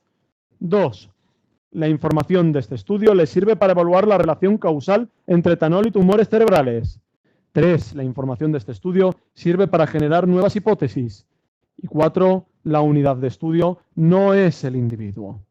A: 2. La información de este estudio le sirve para evaluar la relación causal entre etanol y tumores cerebrales. 3. La información de este estudio sirve para generar nuevas hipótesis. Y 4. La unidad de estudio no es el individuo.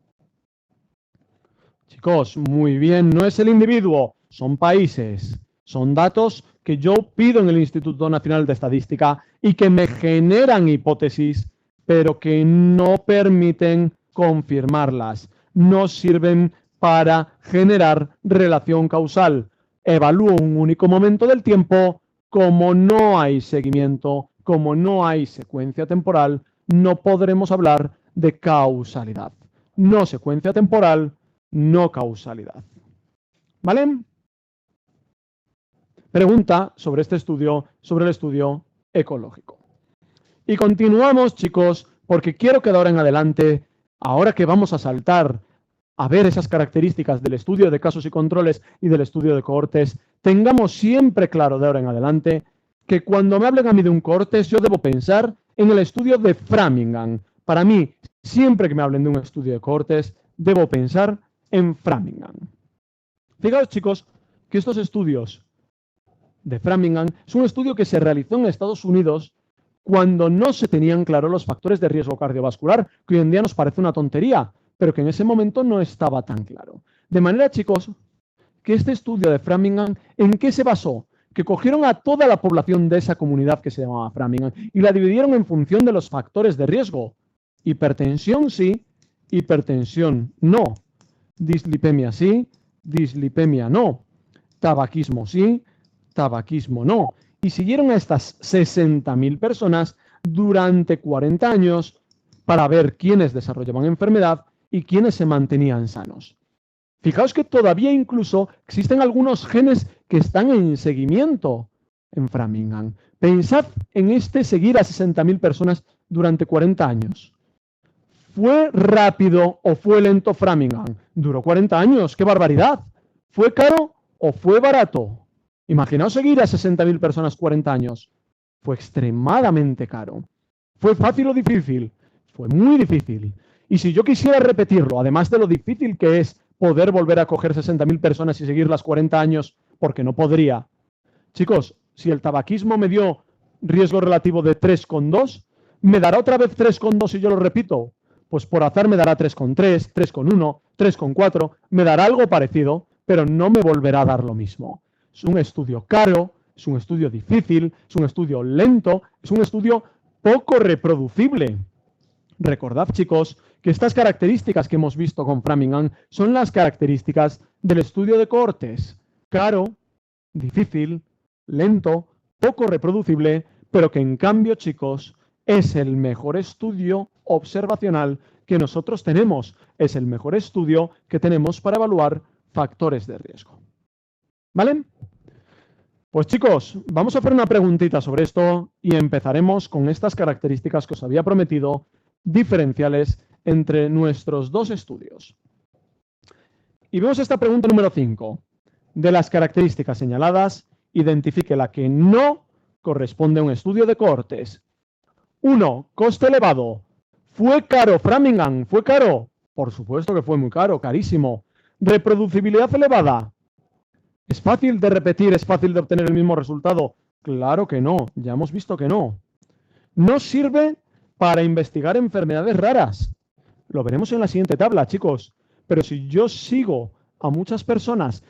A: Chicos, muy bien, no es el individuo, son países, son datos que yo pido en el Instituto Nacional de Estadística y que me generan hipótesis, pero que no permiten confirmarlas. No sirven para generar relación causal. Evalúo un único momento del tiempo. Como no hay seguimiento, como no hay secuencia temporal, no podremos hablar de causalidad. No secuencia temporal, no causalidad. ¿Vale? Pregunta sobre este estudio, sobre el estudio ecológico. Y continuamos, chicos, porque quiero que de ahora en adelante, ahora que vamos a saltar a ver esas características del estudio de casos y controles y del estudio de cohortes, tengamos siempre claro de ahora en adelante que cuando me hablen a mí de un cohortes, yo debo pensar en el estudio de Framingham. Para mí, siempre que me hablen de un estudio de cohortes, debo pensar en Framingham. Fijaos, chicos, que estos estudios de Framingham es un estudio que se realizó en Estados Unidos cuando no se tenían claros los factores de riesgo cardiovascular, que hoy en día nos parece una tontería, pero que en ese momento no estaba tan claro. De manera, chicos, que este estudio de Framingham, ¿en qué se basó? que cogieron a toda la población de esa comunidad que se llamaba Framingham y la dividieron en función de los factores de riesgo. Hipertensión sí, hipertensión no. Dislipemia sí, dislipemia no. Tabaquismo sí, tabaquismo no. Y siguieron a estas 60.000 personas durante 40 años para ver quiénes desarrollaban enfermedad y quiénes se mantenían sanos. Fijaos que todavía incluso existen algunos genes que están en seguimiento en Framingham. Pensad en este seguir a 60.000 personas durante 40 años. ¿Fue rápido o fue lento Framingham? Duró 40 años, ¡qué barbaridad! ¿Fue caro o fue barato? Imaginaos seguir a 60.000 personas 40 años. Fue extremadamente caro. ¿Fue fácil o difícil? Fue muy difícil. Y si yo quisiera repetirlo, además de lo difícil que es poder volver a coger 60.000 personas y seguirlas 40 años, porque no podría. Chicos, si el tabaquismo me dio riesgo relativo de 3,2, ¿me dará otra vez 3,2 si yo lo repito? Pues por azar me dará 3,3, 3,1, 3,4, me dará algo parecido, pero no me volverá a dar lo mismo. Es un estudio caro, es un estudio difícil, es un estudio lento, es un estudio poco reproducible. Recordad, chicos, que estas características que hemos visto con Framingham son las características del estudio de cohortes. Caro, difícil, lento, poco reproducible, pero que en cambio, chicos, es el mejor estudio observacional que nosotros tenemos. Es el mejor estudio que tenemos para evaluar factores de riesgo. ¿Vale? Pues chicos, vamos a hacer una preguntita sobre esto y empezaremos con estas características que os había prometido, diferenciales entre nuestros dos estudios. Y vemos esta pregunta número 5. De las características señaladas, identifique la que no corresponde a un estudio de cohortes. 1. Coste elevado. ¿Fue caro Framingham? ¿Fue caro? Por supuesto que fue muy caro, carísimo. ¿Reproducibilidad elevada? ¿Es fácil de repetir? ¿Es fácil de obtener el mismo resultado? Claro que no, ya hemos visto que no. No sirve para investigar enfermedades raras. Lo veremos en la siguiente tabla, chicos. Pero si yo sigo a muchas personas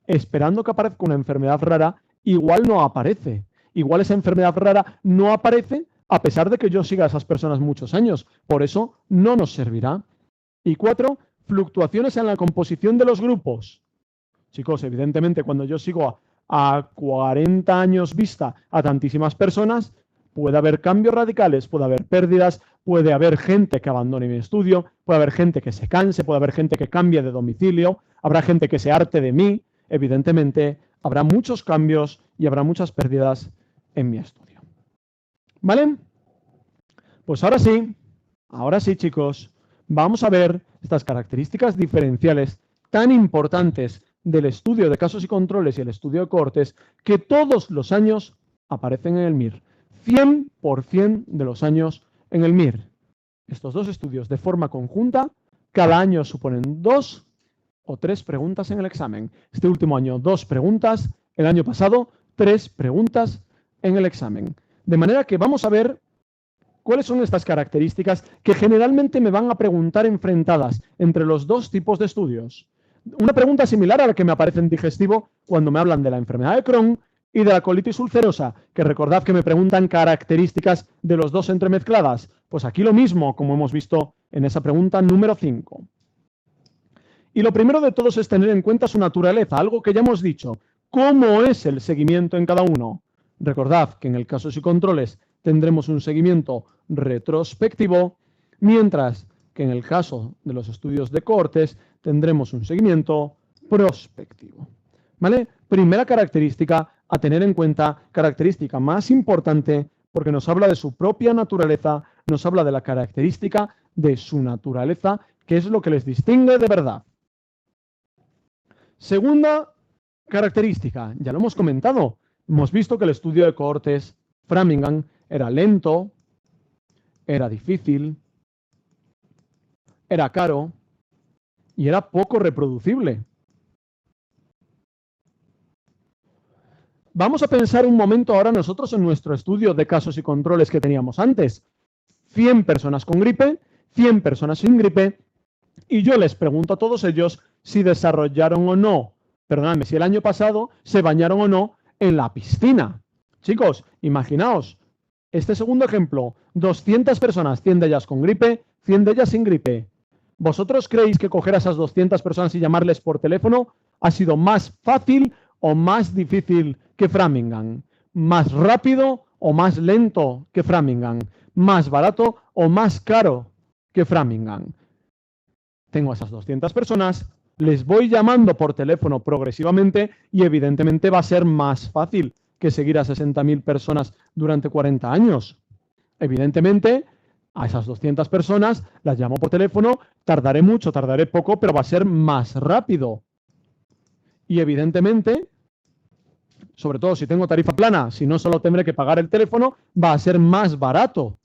A: esperando que aparezca una enfermedad rara, igual no aparece. Igual esa enfermedad rara no aparece a pesar de que yo siga a esas personas muchos años. Por eso no nos servirá. Y 4, fluctuaciones en la composición de los grupos. Chicos, evidentemente, cuando yo sigo a 40 años vista a tantísimas personas, puede haber cambios radicales, puede haber pérdidas, puede haber gente que abandone mi estudio, puede haber gente que se canse, puede haber gente que cambie de domicilio, habrá gente que se harte de mí. Evidentemente, habrá muchos cambios y habrá muchas pérdidas en mi estudio. ¿Vale? Pues ahora sí, chicos, vamos a ver estas características diferenciales tan importantes del estudio de casos y controles y el estudio de cohortes que todos los años aparecen en el MIR. 100% de los años en el MIR. Estos dos estudios de forma conjunta, cada año suponen 2 o 3 preguntas en el examen. Este último año 2 preguntas, el año pasado 3 preguntas en el examen. De manera que vamos a ver cuáles son estas características que generalmente me van a preguntar enfrentadas entre los dos tipos de estudios. Una pregunta similar a la que me aparece en digestivo cuando me hablan de la enfermedad de Crohn y de la colitis ulcerosa, que recordad que me preguntan características de los dos entremezcladas. Pues aquí lo mismo, como hemos visto en esa pregunta número 5. Y lo primero de todos es tener en cuenta su naturaleza, algo que ya hemos dicho. ¿Cómo es el seguimiento en cada uno? Recordad que en el casos y controles tendremos un seguimiento retrospectivo, mientras que en el caso de los estudios de cohortes tendremos un seguimiento prospectivo. ¿Vale? Primera característica a tener en cuenta, característica más importante, porque nos habla de su propia naturaleza, nos habla de la característica de su naturaleza, que es lo que les distingue de verdad. Segunda característica, ya lo hemos comentado, hemos visto que el estudio de cohortes Framingham era lento, era difícil, era caro y era poco reproducible. Vamos a pensar un momento ahora nosotros en nuestro estudio de casos y controles que teníamos antes. 100 personas con gripe, 100 personas sin gripe, y yo les pregunto a todos ellos si desarrollaron o no, perdóname, si el año pasado se bañaron o no en la piscina. Chicos, imaginaos, este segundo ejemplo, 200 personas, 100 de ellas con gripe, 100 de ellas sin gripe. ¿Vosotros creéis que coger a esas 200 personas y llamarles por teléfono ha sido más fácil o más difícil que Framingham? ¿Más rápido o más lento que Framingham? ¿Más barato o más caro que Framingham? Tengo a esas 200 personas, les voy llamando por teléfono progresivamente y evidentemente va a ser más fácil que seguir a 60.000 personas durante 40 años. Evidentemente, a esas 200 personas las llamo por teléfono, tardaré mucho, tardaré poco, pero va a ser más rápido. Y evidentemente, sobre todo si tengo tarifa plana, si no solo tendré que pagar el teléfono, va a ser más barato.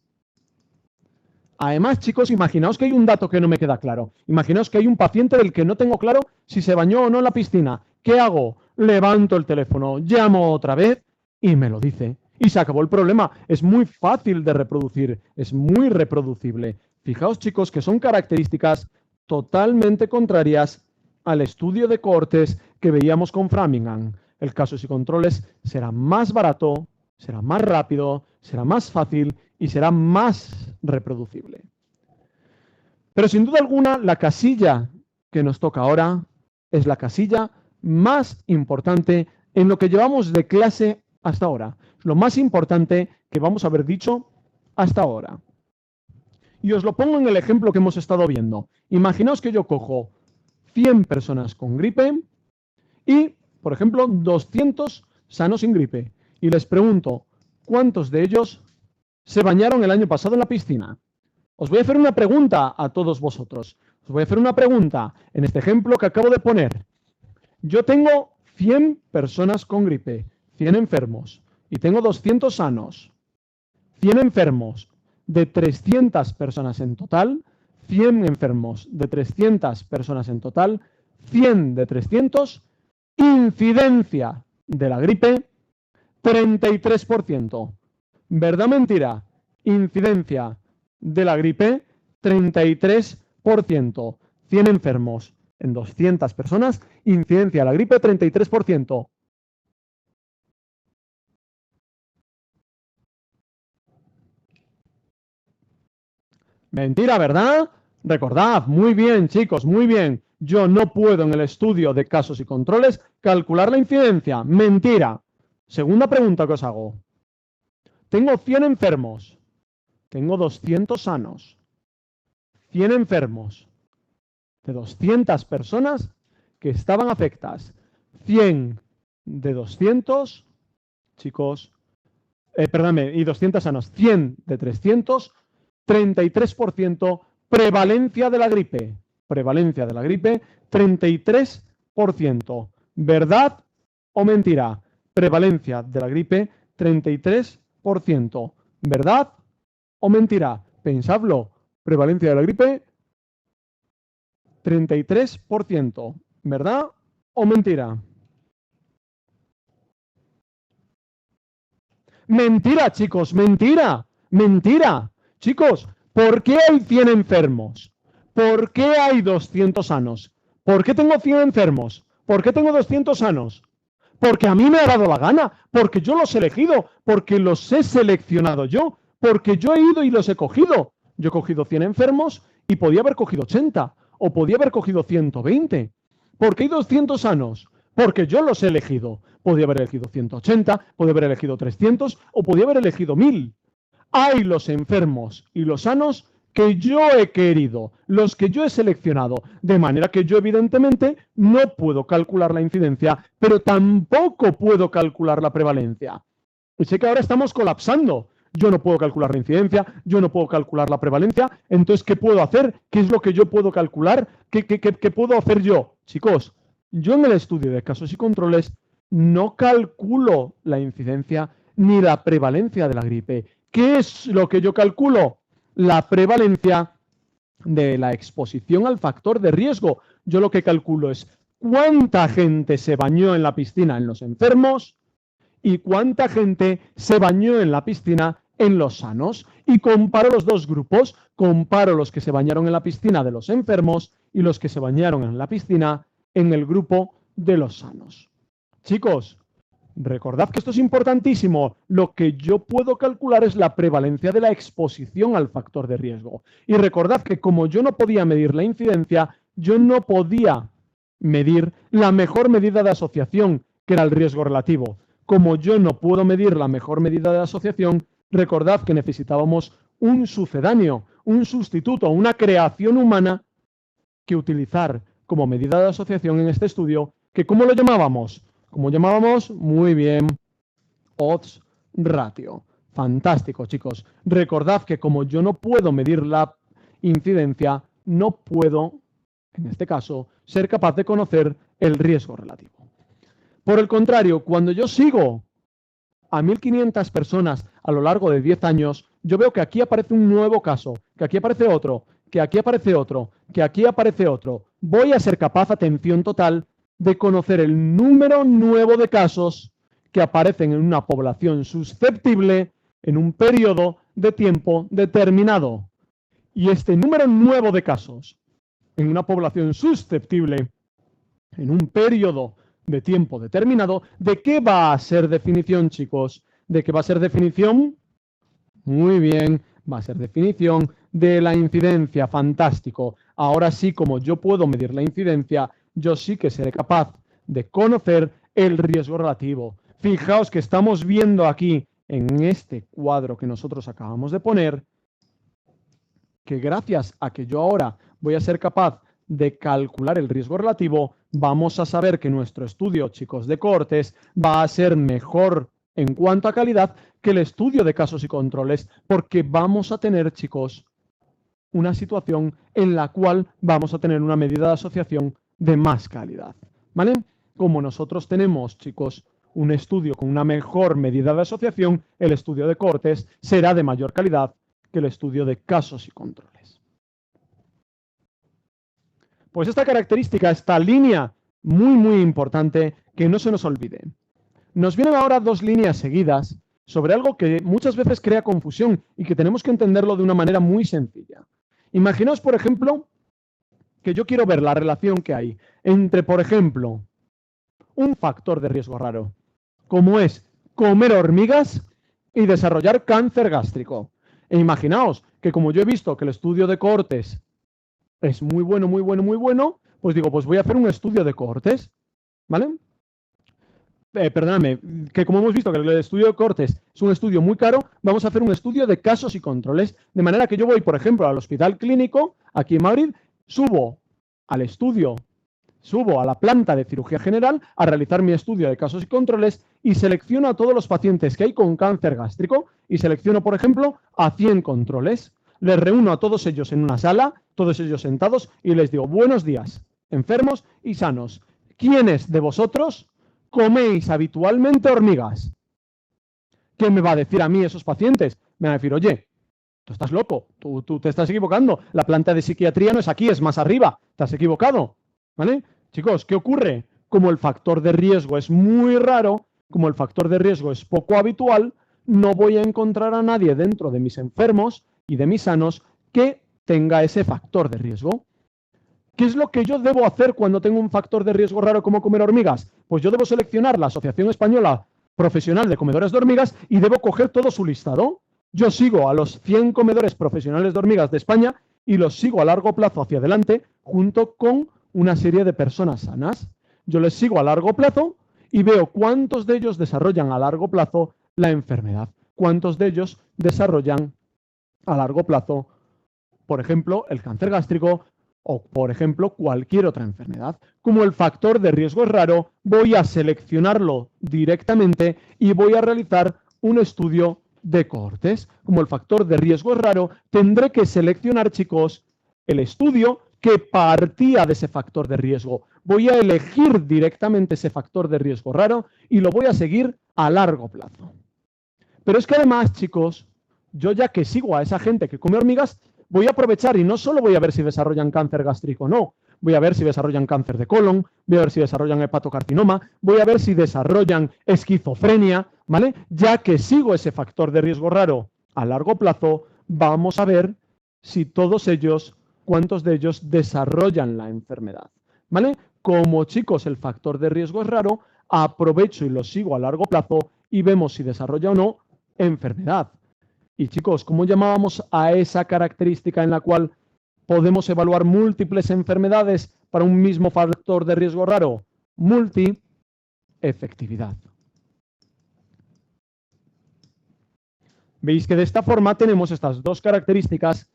A: Además, chicos, imaginaos que hay un dato que no me queda claro. Imaginaos que hay un paciente del que no tengo claro si se bañó o no en la piscina. ¿Qué hago? Levanto el teléfono, llamo otra vez y me lo dice. Y se acabó el problema. Es muy fácil de reproducir, es muy reproducible. Fijaos, chicos, que son características totalmente contrarias al estudio de cohortes que veíamos con Framingham. El casos y controles será más barato, será más rápido, será más fácil y será más reproducible. Pero sin duda alguna, la casilla que nos toca ahora es la casilla más importante en lo que llevamos de clase hasta ahora. Lo más importante que vamos a haber dicho hasta ahora. Y os lo pongo en el ejemplo que hemos estado viendo. Imaginaos que yo cojo 100 personas con gripe y, por ejemplo, 200 sanos sin gripe. Y les pregunto, ¿cuántos de ellos se bañaron el año pasado en la piscina? Os voy a hacer una pregunta a todos vosotros. Os voy a hacer una pregunta en este ejemplo que acabo de poner. Yo tengo 100 personas con gripe, 100 enfermos, y tengo 200 sanos. 100 enfermos de 300 personas en total, 100 enfermos de 300 personas en total, 100 de 300, incidencia de la gripe, 33%. ¿Verdad o mentira? Incidencia de la gripe, 33%. 100 enfermos en 200 personas, incidencia de la gripe, 33%. Mentira, ¿verdad? Recordad, muy bien, chicos, muy bien. Yo no puedo en el estudio de casos y controles calcular la incidencia. Mentira. Segunda pregunta que os hago. Tengo 100 enfermos. Tengo 200 sanos. 100 enfermos de 200 personas que estaban afectadas. 100 de 200, chicos, perdóname, y 200 sanos. 100 de 300, 33% prevalencia de la gripe. Prevalencia de la gripe, 33%. ¿Verdad o mentira? Prevalencia de la gripe, 33%. ¿Verdad o mentira? Pensadlo. Prevalencia de la gripe, 33%. ¿Verdad o mentira? Mentira, chicos, mentira. Mentira. Chicos, ¿por qué hay 100 enfermos? ¿Por qué hay 200 sanos? ¿Por qué tengo 100 enfermos? ¿Por qué tengo 200 sanos? Porque a mí me ha dado la gana, porque yo los he elegido, porque los he seleccionado yo, porque yo he ido y los he cogido. Yo he cogido 100 enfermos y podía haber cogido 80 o podía haber cogido 120. ¿Por qué hay 200 sanos? Porque yo los he elegido. Podía haber elegido 180, podía haber elegido 300 o podía haber elegido 1000. Hay los enfermos y los sanos que yo he querido, los que yo he seleccionado, de manera que yo evidentemente no puedo calcular la incidencia, pero tampoco puedo calcular la prevalencia. Y sé que ahora estamos colapsando. Yo no puedo calcular la incidencia, yo no puedo calcular la prevalencia, entonces, ¿qué puedo hacer? ¿Qué es lo que yo puedo calcular? ¿Qué puedo hacer yo? Chicos, yo en el estudio de casos y controles no calculo la incidencia ni la prevalencia de la gripe. ¿Qué es lo que yo calculo? La prevalencia de la exposición al factor de riesgo. Yo lo que calculo es cuánta gente se bañó en la piscina en los enfermos y cuánta gente se bañó en la piscina en los sanos. Y comparo los dos grupos, comparo los que se bañaron en la piscina de los enfermos y los que se bañaron en la piscina en el grupo de los sanos. Chicos, Recordad que esto es importantísimo. Lo que yo puedo calcular es la prevalencia de la exposición al factor de riesgo. Y recordad que como yo no podía medir la incidencia, yo no podía medir la mejor medida de asociación, que era el riesgo relativo. Como yo no puedo medir la mejor medida de asociación, recordad que necesitábamos un sucedáneo, un sustituto, una creación humana que utilizar como medida de asociación en este estudio, que ¿cómo lo llamábamos? ¿Cómo llamábamos? Muy bien, odds ratio. Fantástico, chicos. Recordad que como yo no puedo medir la incidencia, no puedo, en este caso, ser capaz de conocer el riesgo relativo. Por el contrario, cuando yo sigo a 1.500 personas a lo largo de 10 años, yo veo que aquí aparece un nuevo caso, que aquí aparece otro, que aquí aparece otro, que aquí aparece otro. Voy a ser capaz, atención total, de conocer el número nuevo de casos que aparecen en una población susceptible en un periodo de tiempo determinado. Y este número nuevo de casos en una población susceptible en un periodo de tiempo determinado, ¿de qué va a ser definición, chicos? ¿De qué va a ser definición? Muy bien, va a ser definición de la incidencia. Fantástico. Ahora sí, como yo puedo medir la incidencia, yo sí que seré capaz de conocer el riesgo relativo. Fijaos que estamos viendo aquí, en este cuadro que nosotros acabamos de poner, que gracias a que yo ahora voy a ser capaz de calcular el riesgo relativo, vamos a saber que nuestro estudio, chicos, de cohortes va a ser mejor en cuanto a calidad que el estudio de casos y controles, porque vamos a tener, chicos, una situación en la cual vamos a tener una medida de asociación de más calidad, ¿vale? Como nosotros tenemos, chicos, un estudio con una mejor medida de asociación, el estudio de cohortes será de mayor calidad que el estudio de casos y controles. Pues esta característica, esta línea muy importante, que no se nos olvide. Nos vienen ahora dos líneas seguidas sobre algo que muchas veces crea confusión y que tenemos que entenderlo de una manera muy sencilla. Imaginaos, por ejemplo, que yo quiero ver la relación que hay entre, por ejemplo, un factor de riesgo raro, como es comer hormigas y desarrollar cáncer gástrico. E imaginaos que como yo he visto que el estudio de cohortes es muy bueno, pues digo, pues voy a hacer un estudio de cohortes, ¿vale? Perdóname, que como hemos visto que el estudio de cohortes es un estudio muy caro, vamos a hacer un estudio de casos y controles, de manera que yo voy, por ejemplo, al hospital clínico, aquí en Madrid, subo a la planta de cirugía general a realizar mi estudio de casos y controles y selecciono a todos los pacientes que hay con cáncer gástrico y selecciono, por ejemplo, a 100 controles. Les reúno a todos ellos en una sala, todos ellos sentados, y les digo, buenos días, enfermos y sanos. ¿Quiénes de vosotros coméis habitualmente hormigas? ¿Qué me va a decir a mí esos pacientes? Me van a decir, oye, tú estás loco, tú te estás equivocando. La planta de psiquiatría no es aquí, es más arriba. Te has equivocado, ¿vale? Chicos, ¿qué ocurre? Como el factor de riesgo es muy raro, como el factor de riesgo es poco habitual, no voy a encontrar a nadie dentro de mis enfermos y de mis sanos que tenga ese factor de riesgo. ¿Qué es lo que yo debo hacer cuando tengo un factor de riesgo raro como comer hormigas? Pues yo debo seleccionar la Asociación Española Profesional de Comedores de Hormigas y debo coger todo su listado. Yo sigo a los 100 comedores profesionales de hormigas de España y los sigo a largo plazo hacia adelante junto con una serie de personas sanas. Yo les sigo a largo plazo y veo cuántos de ellos desarrollan a largo plazo la enfermedad, cuántos de ellos desarrollan a largo plazo, por ejemplo, el cáncer gástrico o, por ejemplo, cualquier otra enfermedad. Como el factor de riesgo es raro, voy a seleccionarlo directamente y voy a realizar un estudio de cohortes. Como el factor de riesgo es raro, tendré que seleccionar, chicos, el estudio que partía de ese factor de riesgo. Voy a elegir directamente ese factor de riesgo raro y lo voy a seguir a largo plazo. Pero es que además, chicos, yo ya que sigo a esa gente que come hormigas, voy a aprovechar y no solo voy a ver si desarrollan cáncer gástrico o no, voy a ver si desarrollan cáncer de colon, voy a ver si desarrollan hepatocarcinoma, voy a ver si desarrollan esquizofrenia, ¿vale? Ya que sigo ese factor de riesgo raro a largo plazo, vamos a ver si todos ellos, cuántos de ellos desarrollan la enfermedad, ¿vale? Como, chicos, el factor de riesgo es raro, aprovecho y lo sigo a largo plazo y vemos si desarrolla o no enfermedad. Y chicos, ¿cómo llamábamos a esa característica en la cual podemos evaluar múltiples enfermedades para un mismo factor de riesgo raro? Multi-efectividad. Veis que de esta forma tenemos estas dos características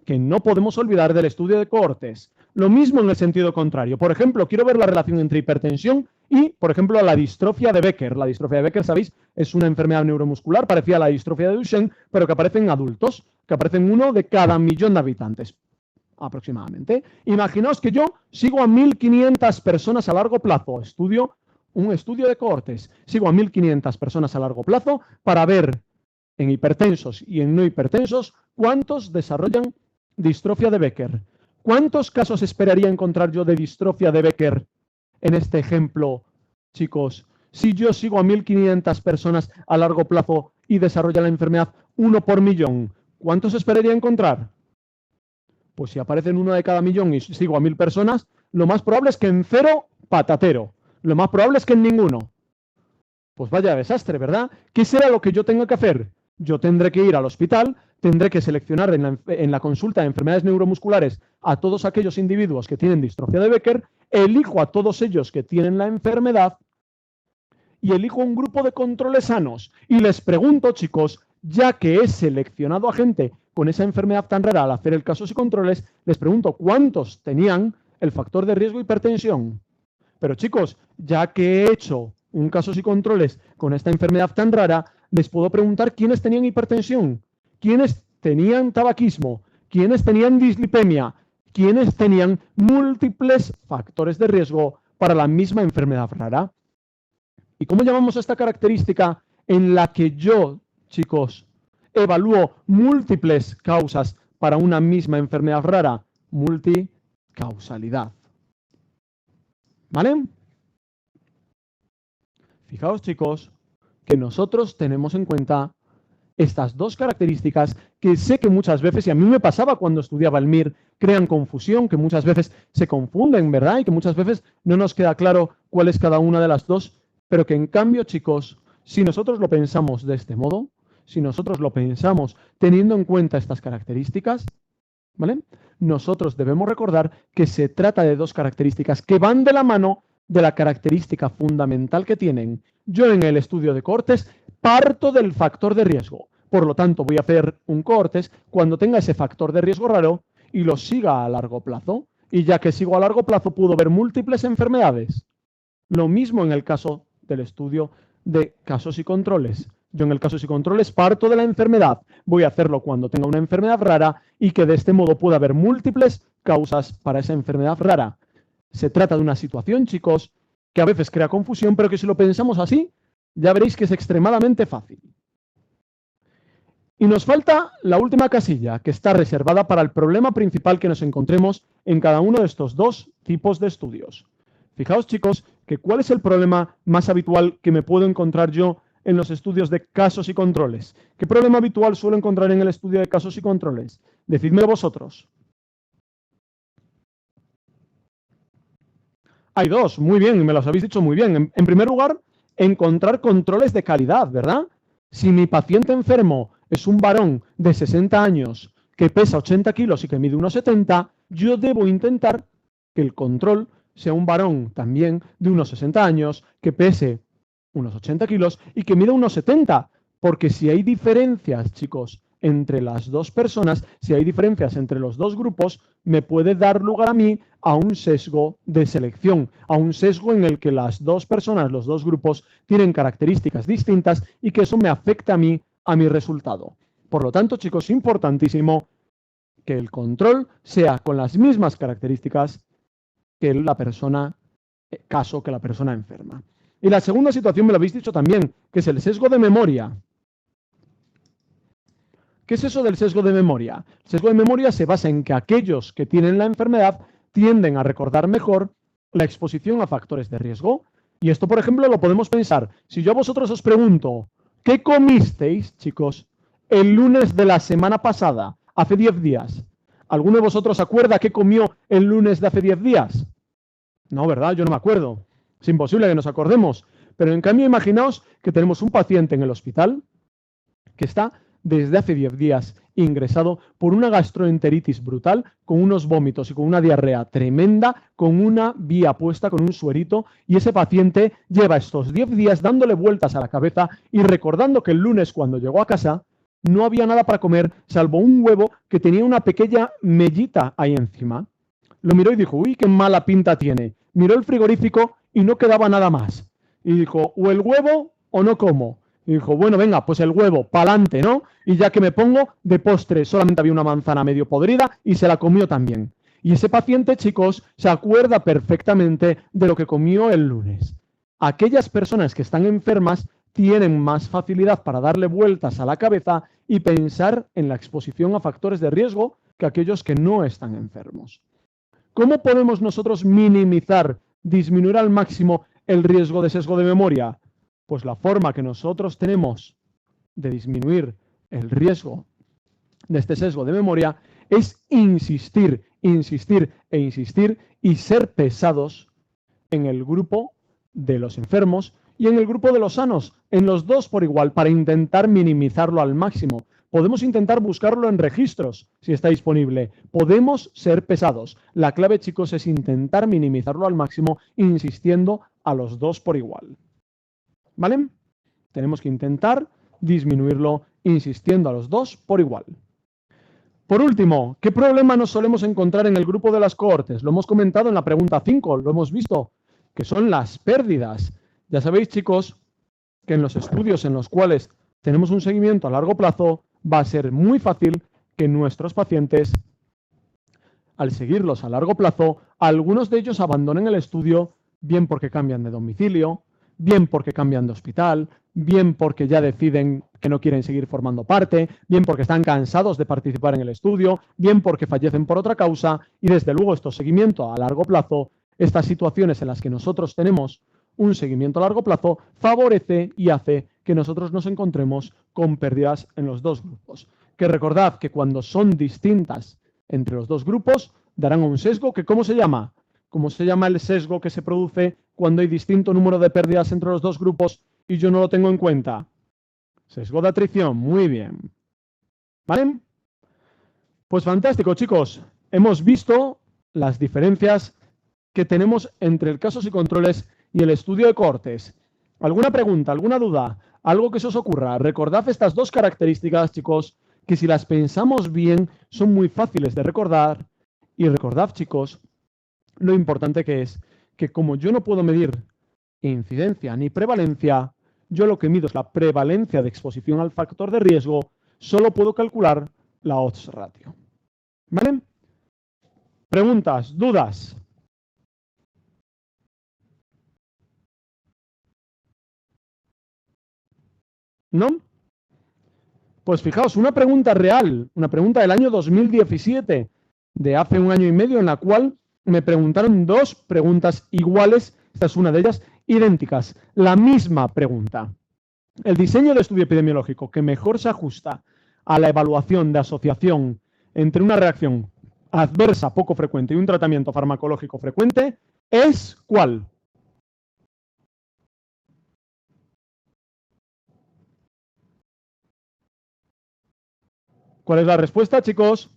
A: que no podemos olvidar del estudio de cohortes. Lo mismo en el sentido contrario. Por ejemplo, quiero ver la relación entre hipertensión y, por ejemplo, la distrofia de Becker. La distrofia de Becker, ¿sabéis? Es una enfermedad neuromuscular parecida a la distrofia de Duchenne, pero que aparece en adultos, que aparece en 1 de cada 1.000.000 de habitantes, aproximadamente. Imaginaos que yo sigo a 1.500 personas a largo plazo. Un estudio de cohortes. Sigo a 1.500 personas a largo plazo para ver en hipertensos y en no hipertensos cuántos desarrollan distrofia de Becker. ¿Cuántos casos esperaría encontrar yo de distrofia de Becker en este ejemplo, chicos? Si yo sigo a 1.500 personas a largo plazo y desarrolla la enfermedad 1 por millón, ¿cuántos esperaría encontrar? Pues si aparece en 1 de cada 1.000.000 y sigo a 1.000 personas, lo más probable es que en 0, patatero. Lo más probable es que en ninguno. Pues vaya desastre, ¿verdad? ¿Qué será lo que yo tenga que hacer? Yo tendré que ir al hospital, tendré que seleccionar en la consulta de enfermedades neuromusculares a todos aquellos individuos que tienen distrofia de Becker, elijo a todos ellos que tienen la enfermedad y elijo un grupo de controles sanos. Y les pregunto, chicos, ya que he seleccionado a gente con esa enfermedad tan rara al hacer el casos y controles, les pregunto cuántos tenían el factor de riesgo hipertensión. Pero chicos, ya que he hecho un casos y controles con esta enfermedad tan rara, les puedo preguntar quiénes tenían hipertensión, quiénes tenían tabaquismo, quiénes tenían dislipemia, quiénes tenían múltiples factores de riesgo para la misma enfermedad rara. ¿Y cómo llamamos a esta característica en la que yo, chicos, evalúo múltiples causas para una misma enfermedad rara? Multicausalidad. ¿Vale? Fijaos, chicos, que nosotros tenemos en cuenta estas dos características que sé que muchas veces, y a mí me pasaba cuando estudiaba el MIR, crean confusión, que muchas veces se confunden, ¿verdad? Y que muchas veces no nos queda claro cuál es cada una de las dos, pero que en cambio, chicos, si nosotros lo pensamos de este modo, si nosotros lo pensamos teniendo en cuenta estas características, ¿vale? Nosotros debemos recordar que se trata de dos características que van de la mano de la característica fundamental que tienen. Yo en el estudio de cohortes parto del factor de riesgo. Por lo tanto, voy a hacer un cohortes cuando tenga ese factor de riesgo raro y lo siga a largo plazo. Y ya que sigo a largo plazo, puedo ver múltiples enfermedades. Lo mismo en el caso del estudio de casos y controles. Yo en el casos y controles parto de la enfermedad. Voy a hacerlo cuando tenga una enfermedad rara y que de este modo pueda haber múltiples causas para esa enfermedad rara. Se trata de una situación, chicos, que a veces crea confusión, pero que si lo pensamos así, ya veréis que es extremadamente fácil. Y nos falta la última casilla, que está reservada para el problema principal que nos encontremos en cada uno de estos dos tipos de estudios. Fijaos, chicos, que cuál es el problema más habitual que me puedo encontrar yo en los estudios de casos y controles. ¿Qué problema habitual suelo encontrar en el estudio de casos y controles? Decidmelo vosotros. Hay dos, muy bien, me los habéis dicho muy bien. En primer lugar, encontrar controles de calidad, ¿verdad? Si mi paciente enfermo es un varón de 60 años que pesa 80 kilos y que mide unos 70, yo debo intentar que el control sea un varón también de unos 60 años que pese unos 80 kilos y que mida unos 70. Porque si hay diferencias, chicos, entre las dos personas, si hay diferencias entre los dos grupos, me puede dar lugar a mí a un sesgo de selección, a un sesgo en el que las dos personas, los dos grupos, tienen características distintas y que eso me afecta a mí, a mi resultado. Por lo tanto, chicos, importantísimo que el control sea con las mismas características que la persona, caso que la persona enferma. Y la segunda situación me lo habéis dicho también, que es el sesgo de memoria. ¿Qué es eso del sesgo de memoria? El sesgo de memoria se basa en que aquellos que tienen la enfermedad tienden a recordar mejor la exposición a factores de riesgo. Y esto, por ejemplo, lo podemos pensar. Si yo a vosotros os pregunto, ¿qué comisteis, chicos, el lunes de la semana pasada, hace 10 días? ¿Alguno de vosotros acuerda qué comió el lunes de hace 10 días? No, ¿verdad? Yo no me acuerdo. Es imposible que nos acordemos. Pero en cambio, imaginaos que tenemos un paciente en el hospital que está desde hace 10 días ingresado por una gastroenteritis brutal, con unos vómitos y con una diarrea tremenda, con una vía puesta, con un suerito, y ese paciente lleva estos 10 días dándole vueltas a la cabeza y recordando que el lunes, cuando llegó a casa, no había nada para comer, salvo un huevo que tenía una pequeña mellita ahí encima. Lo miró y dijo, uy, qué mala pinta tiene. Miró el frigorífico y no quedaba nada más. Y dijo, o el huevo o no como. Y dijo, bueno, venga, pues el huevo, pa'lante, ¿no? Y ya que me pongo, de postre solamente había una manzana medio podrida y se la comió también. Y ese paciente, chicos, se acuerda perfectamente de lo que comió el lunes. Aquellas personas que están enfermas tienen más facilidad para darle vueltas a la cabeza y pensar en la exposición a factores de riesgo que aquellos que no están enfermos. ¿Cómo podemos nosotros minimizar, disminuir al máximo el riesgo de sesgo de memoria? Pues la forma que nosotros tenemos de disminuir el riesgo de este sesgo de memoria es insistir, insistir e insistir y ser pesados en el grupo de los enfermos y en el grupo de los sanos, en los dos por igual, para intentar minimizarlo al máximo. Podemos intentar buscarlo en registros, si está disponible. Podemos ser pesados. La clave, chicos, es intentar minimizarlo al máximo, insistiendo a los dos por igual. ¿Vale? Tenemos que intentar disminuirlo insistiendo a los dos por igual. Por último, ¿qué problema nos solemos encontrar en el grupo de las cohortes? Lo hemos comentado en la pregunta 5, lo hemos visto, que son las pérdidas. Ya sabéis, chicos, que en los estudios en los cuales tenemos un seguimiento a largo plazo, va a ser muy fácil que nuestros pacientes, al seguirlos a largo plazo, algunos de ellos abandonen el estudio, bien porque cambian de domicilio, bien porque cambian de hospital, bien porque ya deciden que no quieren seguir formando parte, bien porque están cansados de participar en el estudio, bien porque fallecen por otra causa, y desde luego estos seguimientos a largo plazo, estas situaciones en las que nosotros tenemos un seguimiento a largo plazo, favorece y hace que nosotros nos encontremos con pérdidas en los dos grupos. Que recordad que cuando son distintas entre los dos grupos, darán un sesgo que, ¿cómo se llama? ¿Cómo se llama el sesgo que se produce cuando hay distinto número de pérdidas entre los dos grupos y yo no lo tengo en cuenta? Sesgo de atrición, muy bien. ¿Vale? Pues fantástico, chicos. Hemos visto las diferencias que tenemos entre el casos y controles y el estudio de cohortes. ¿Alguna pregunta, alguna duda? ¿Algo que se os ocurra? Recordad estas dos características, chicos, que si las pensamos bien son muy fáciles de recordar. Y recordad, chicos, lo importante que es que como yo no puedo medir incidencia ni prevalencia, yo lo que mido es la prevalencia de exposición al factor de riesgo, solo puedo calcular la odds ratio. ¿Vale? ¿Preguntas? ¿Dudas? ¿No? Pues fijaos, una pregunta real, una pregunta del año 2017, de hace un año y medio, en la cual me preguntaron dos preguntas iguales, esta es una de ellas, idénticas, la misma pregunta. El diseño de estudio epidemiológico que mejor se ajusta a la evaluación de asociación entre una reacción adversa poco frecuente y un tratamiento farmacológico frecuente es ¿cuál? ¿Cuál es la respuesta, chicos?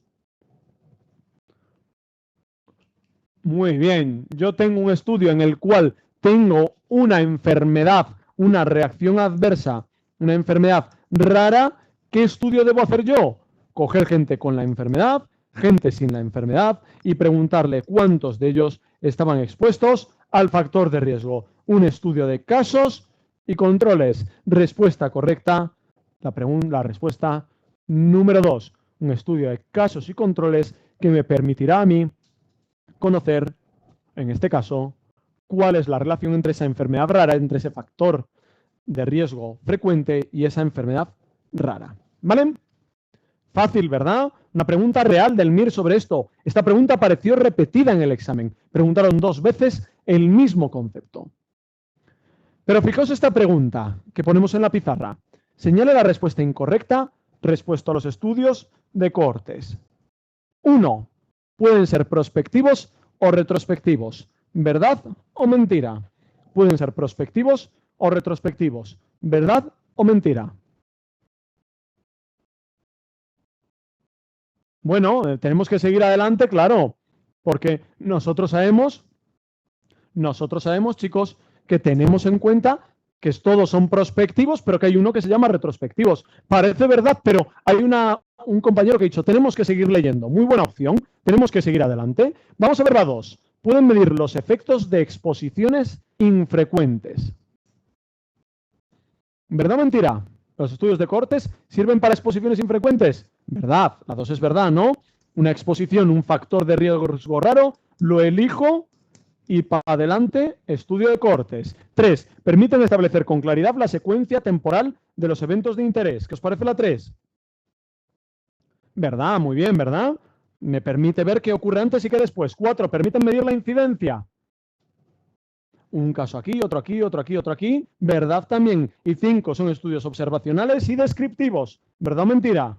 A: Muy bien. Yo tengo un estudio en el cual tengo una enfermedad, una reacción adversa, una enfermedad rara. ¿Qué estudio debo hacer yo? Coger gente con la enfermedad, gente sin la enfermedad y preguntarle cuántos de ellos estaban expuestos al factor de riesgo. Un estudio de casos y controles. Respuesta correcta. La respuesta número 2. Un estudio de casos y controles que me permitirá a mí conocer, en este caso, cuál es la relación entre esa enfermedad rara, entre ese factor de riesgo frecuente y esa enfermedad rara. ¿Vale? Fácil, ¿verdad? Una pregunta real del MIR sobre esto. Esta pregunta apareció repetida en el examen. Preguntaron 2 veces el mismo concepto. Pero fijaos esta pregunta que ponemos en la pizarra. Señale la respuesta incorrecta respecto a los estudios de cohortes. 1. Pueden ser prospectivos o retrospectivos. ¿Verdad o mentira? pueden ser prospectivos o retrospectivos. ¿Verdad o mentira? Bueno, tenemos que seguir adelante, claro, porque nosotros sabemos, chicos, que tenemos en cuenta que todos son prospectivos, pero que hay uno que se llama retrospectivos. Parece verdad, pero hay un compañero que ha dicho, tenemos que seguir leyendo. Muy buena opción, tenemos que seguir adelante. Vamos a ver la 2. Pueden medir los efectos de exposiciones infrecuentes. ¿Verdad o mentira? ¿Los estudios de cohortes sirven para exposiciones infrecuentes? Verdad, la 2 es verdad, ¿no? Una exposición, un factor de riesgo raro, lo elijo y para adelante, estudio de cohortes. 3. Permiten establecer con claridad la secuencia temporal de los eventos de interés. ¿Qué os parece la 3? ¿Verdad? Muy bien, ¿verdad? Me permite ver qué ocurre antes y qué después. 4. Permiten medir la incidencia. Un caso aquí, otro aquí, otro aquí, otro aquí. ¿Verdad también? Y 5 son estudios observacionales y descriptivos. ¿Verdad o mentira?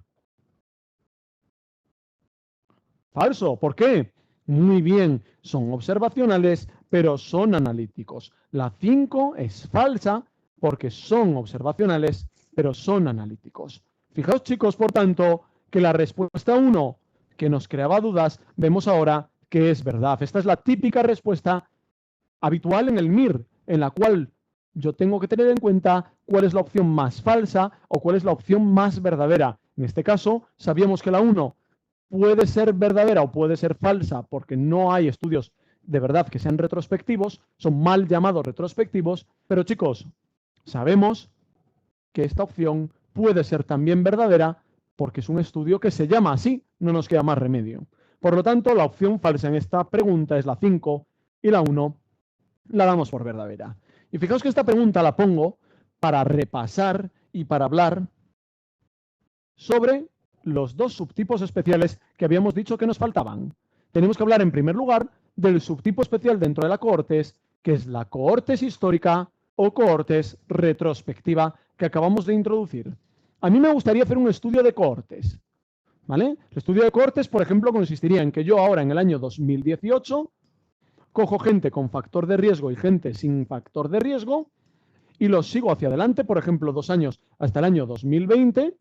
A: Falso. ¿Por qué? Muy bien, son observacionales, pero son analíticos. La 5 es falsa porque son observacionales, pero son analíticos. Fijaos, chicos, por tanto, que la respuesta 1, que nos creaba dudas, vemos ahora que es verdad. Esta es la típica respuesta habitual en el MIR, en la cual yo tengo que tener en cuenta cuál es la opción más falsa o cuál es la opción más verdadera. En este caso, sabíamos que la 1 puede ser verdadera o puede ser falsa porque no hay estudios de verdad que sean retrospectivos, son mal llamados retrospectivos, pero chicos, sabemos que esta opción puede ser también verdadera porque es un estudio que se llama así, no nos queda más remedio. Por lo tanto, la opción falsa en esta pregunta es la 5 y la 1 la damos por verdadera. Y fijaos que esta pregunta la pongo para repasar y para hablar sobre los 2 subtipos especiales que habíamos dicho que nos faltaban. Tenemos que hablar en primer lugar del subtipo especial dentro de la cohortes, que es la cohortes histórica o cohortes retrospectiva que acabamos de introducir. A mí me gustaría hacer un estudio de cohortes, ¿vale? El estudio de cohortes, por ejemplo, consistiría en que yo ahora en el año 2018 cojo gente con factor de riesgo y gente sin factor de riesgo y los sigo hacia adelante, por ejemplo, 2 años hasta el año 2020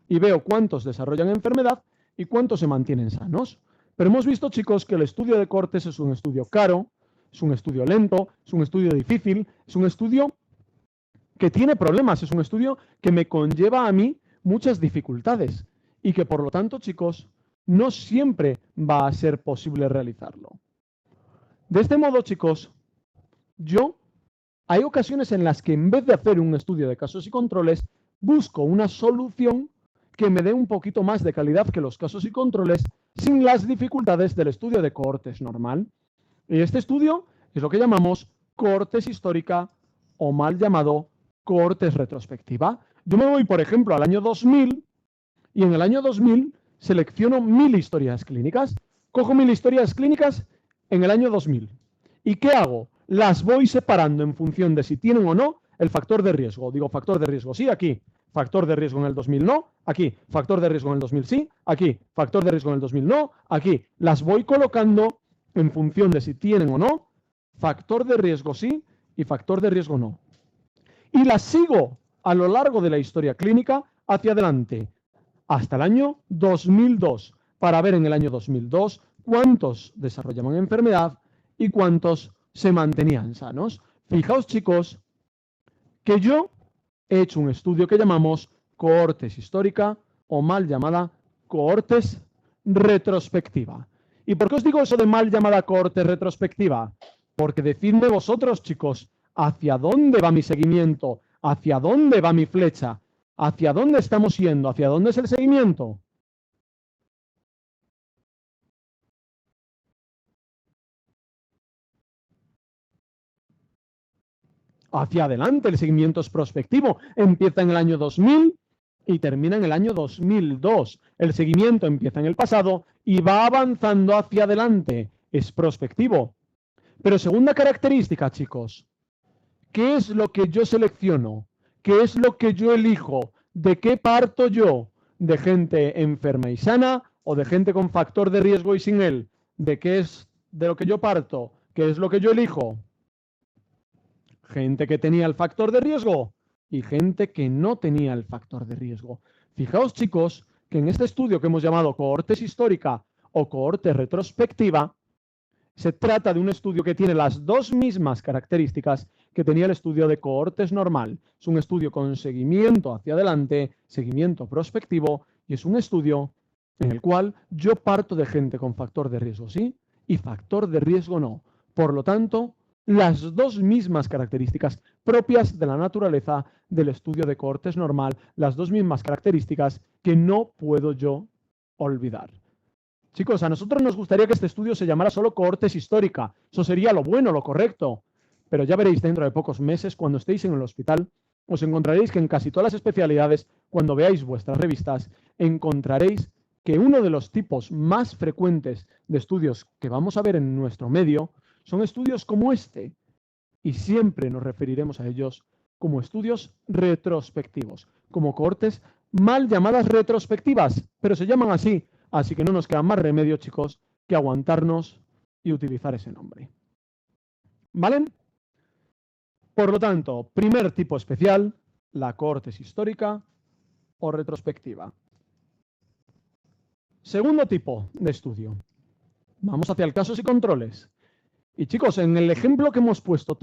A: y veo cuántos desarrollan enfermedad y cuántos se mantienen sanos. Pero hemos visto, chicos, que el estudio de cohortes es un estudio caro, es un estudio lento, es un estudio difícil, es un estudio que tiene problemas, es un estudio que me conlleva a mí muchas dificultades y que, por lo tanto, chicos, no siempre va a ser posible realizarlo. De este modo, chicos, hay ocasiones en las que en vez de hacer un estudio de casos y controles, busco una solución que me dé un poquito más de calidad que los casos y controles sin las dificultades del estudio de cohortes normal. Y este estudio es lo que llamamos cohortes histórica o mal llamado cohortes retrospectiva. Yo me voy, por ejemplo, al año 2000 y en el año 2000 selecciono 1000 historias clínicas. Cojo 1000 historias clínicas en el año 2000. ¿Y qué hago? Las voy separando en función de si tienen o no el factor de riesgo. Digo, factor de riesgo sí, aquí. Factor de riesgo en el 2000 no, aquí. Factor de riesgo en el 2000 sí, aquí. Factor de riesgo en el 2000 no, aquí. Las voy colocando en función de si tienen o no factor de riesgo sí y factor de riesgo no. Y las sigo a lo largo de la historia clínica hacia adelante, hasta el año 2002, para ver en el año 2002 cuántos desarrollaban enfermedad y cuántos se mantenían sanos. Fijaos, chicos, que yo he hecho un estudio que llamamos cohortes histórica o mal llamada cohortes retrospectiva. ¿Y por qué os digo eso de mal llamada cohorte retrospectiva? Porque decidme vosotros, chicos, hacia dónde va mi seguimiento, hacia dónde va mi flecha, hacia dónde estamos yendo, hacia dónde es el seguimiento. Hacia adelante, el seguimiento es prospectivo. Empieza en el año 2000 y termina en el año 2002. El seguimiento empieza en el pasado y va avanzando hacia adelante. Es prospectivo. Pero segunda característica, chicos. ¿Qué es lo que yo selecciono? ¿Qué es lo que yo elijo? ¿De qué parto yo? ¿De gente enferma y sana o de gente con factor de riesgo y sin él? ¿De qué es de lo que yo parto? ¿Qué es lo que yo elijo? gente que tenía el factor de riesgo y gente que no tenía el factor de riesgo. Fijaos, chicos, que en este estudio que hemos llamado cohortes histórica o cohorte retrospectiva, se trata de un estudio que tiene las dos mismas características que tenía el estudio de cohortes normal. Es un estudio con seguimiento hacia adelante, seguimiento prospectivo, y es un estudio en el cual yo parto de gente con factor de riesgo sí y factor de riesgo no. Por lo tanto, las dos mismas características propias de la naturaleza del estudio de cohortes normal, las dos mismas características que no puedo yo olvidar. Chicos, a nosotros nos gustaría que este estudio se llamara solo cohortes histórica. Eso sería lo bueno, lo correcto. Pero ya veréis dentro de pocos meses, cuando estéis en el hospital, os encontraréis que en casi todas las especialidades, cuando veáis vuestras revistas, encontraréis que uno de los tipos más frecuentes de estudios que vamos a ver en nuestro medio son estudios como este. Y siempre nos referiremos a ellos como estudios retrospectivos, como cohortes mal llamadas retrospectivas, pero se llaman así. Así que no nos queda más remedio, chicos, que aguantarnos y utilizar ese nombre. ¿Vale? Por lo tanto, primer tipo especial, la cohortes histórica o retrospectiva. Segundo tipo de estudio. Vamos hacia el casos y controles. Y chicos, en el ejemplo que hemos puesto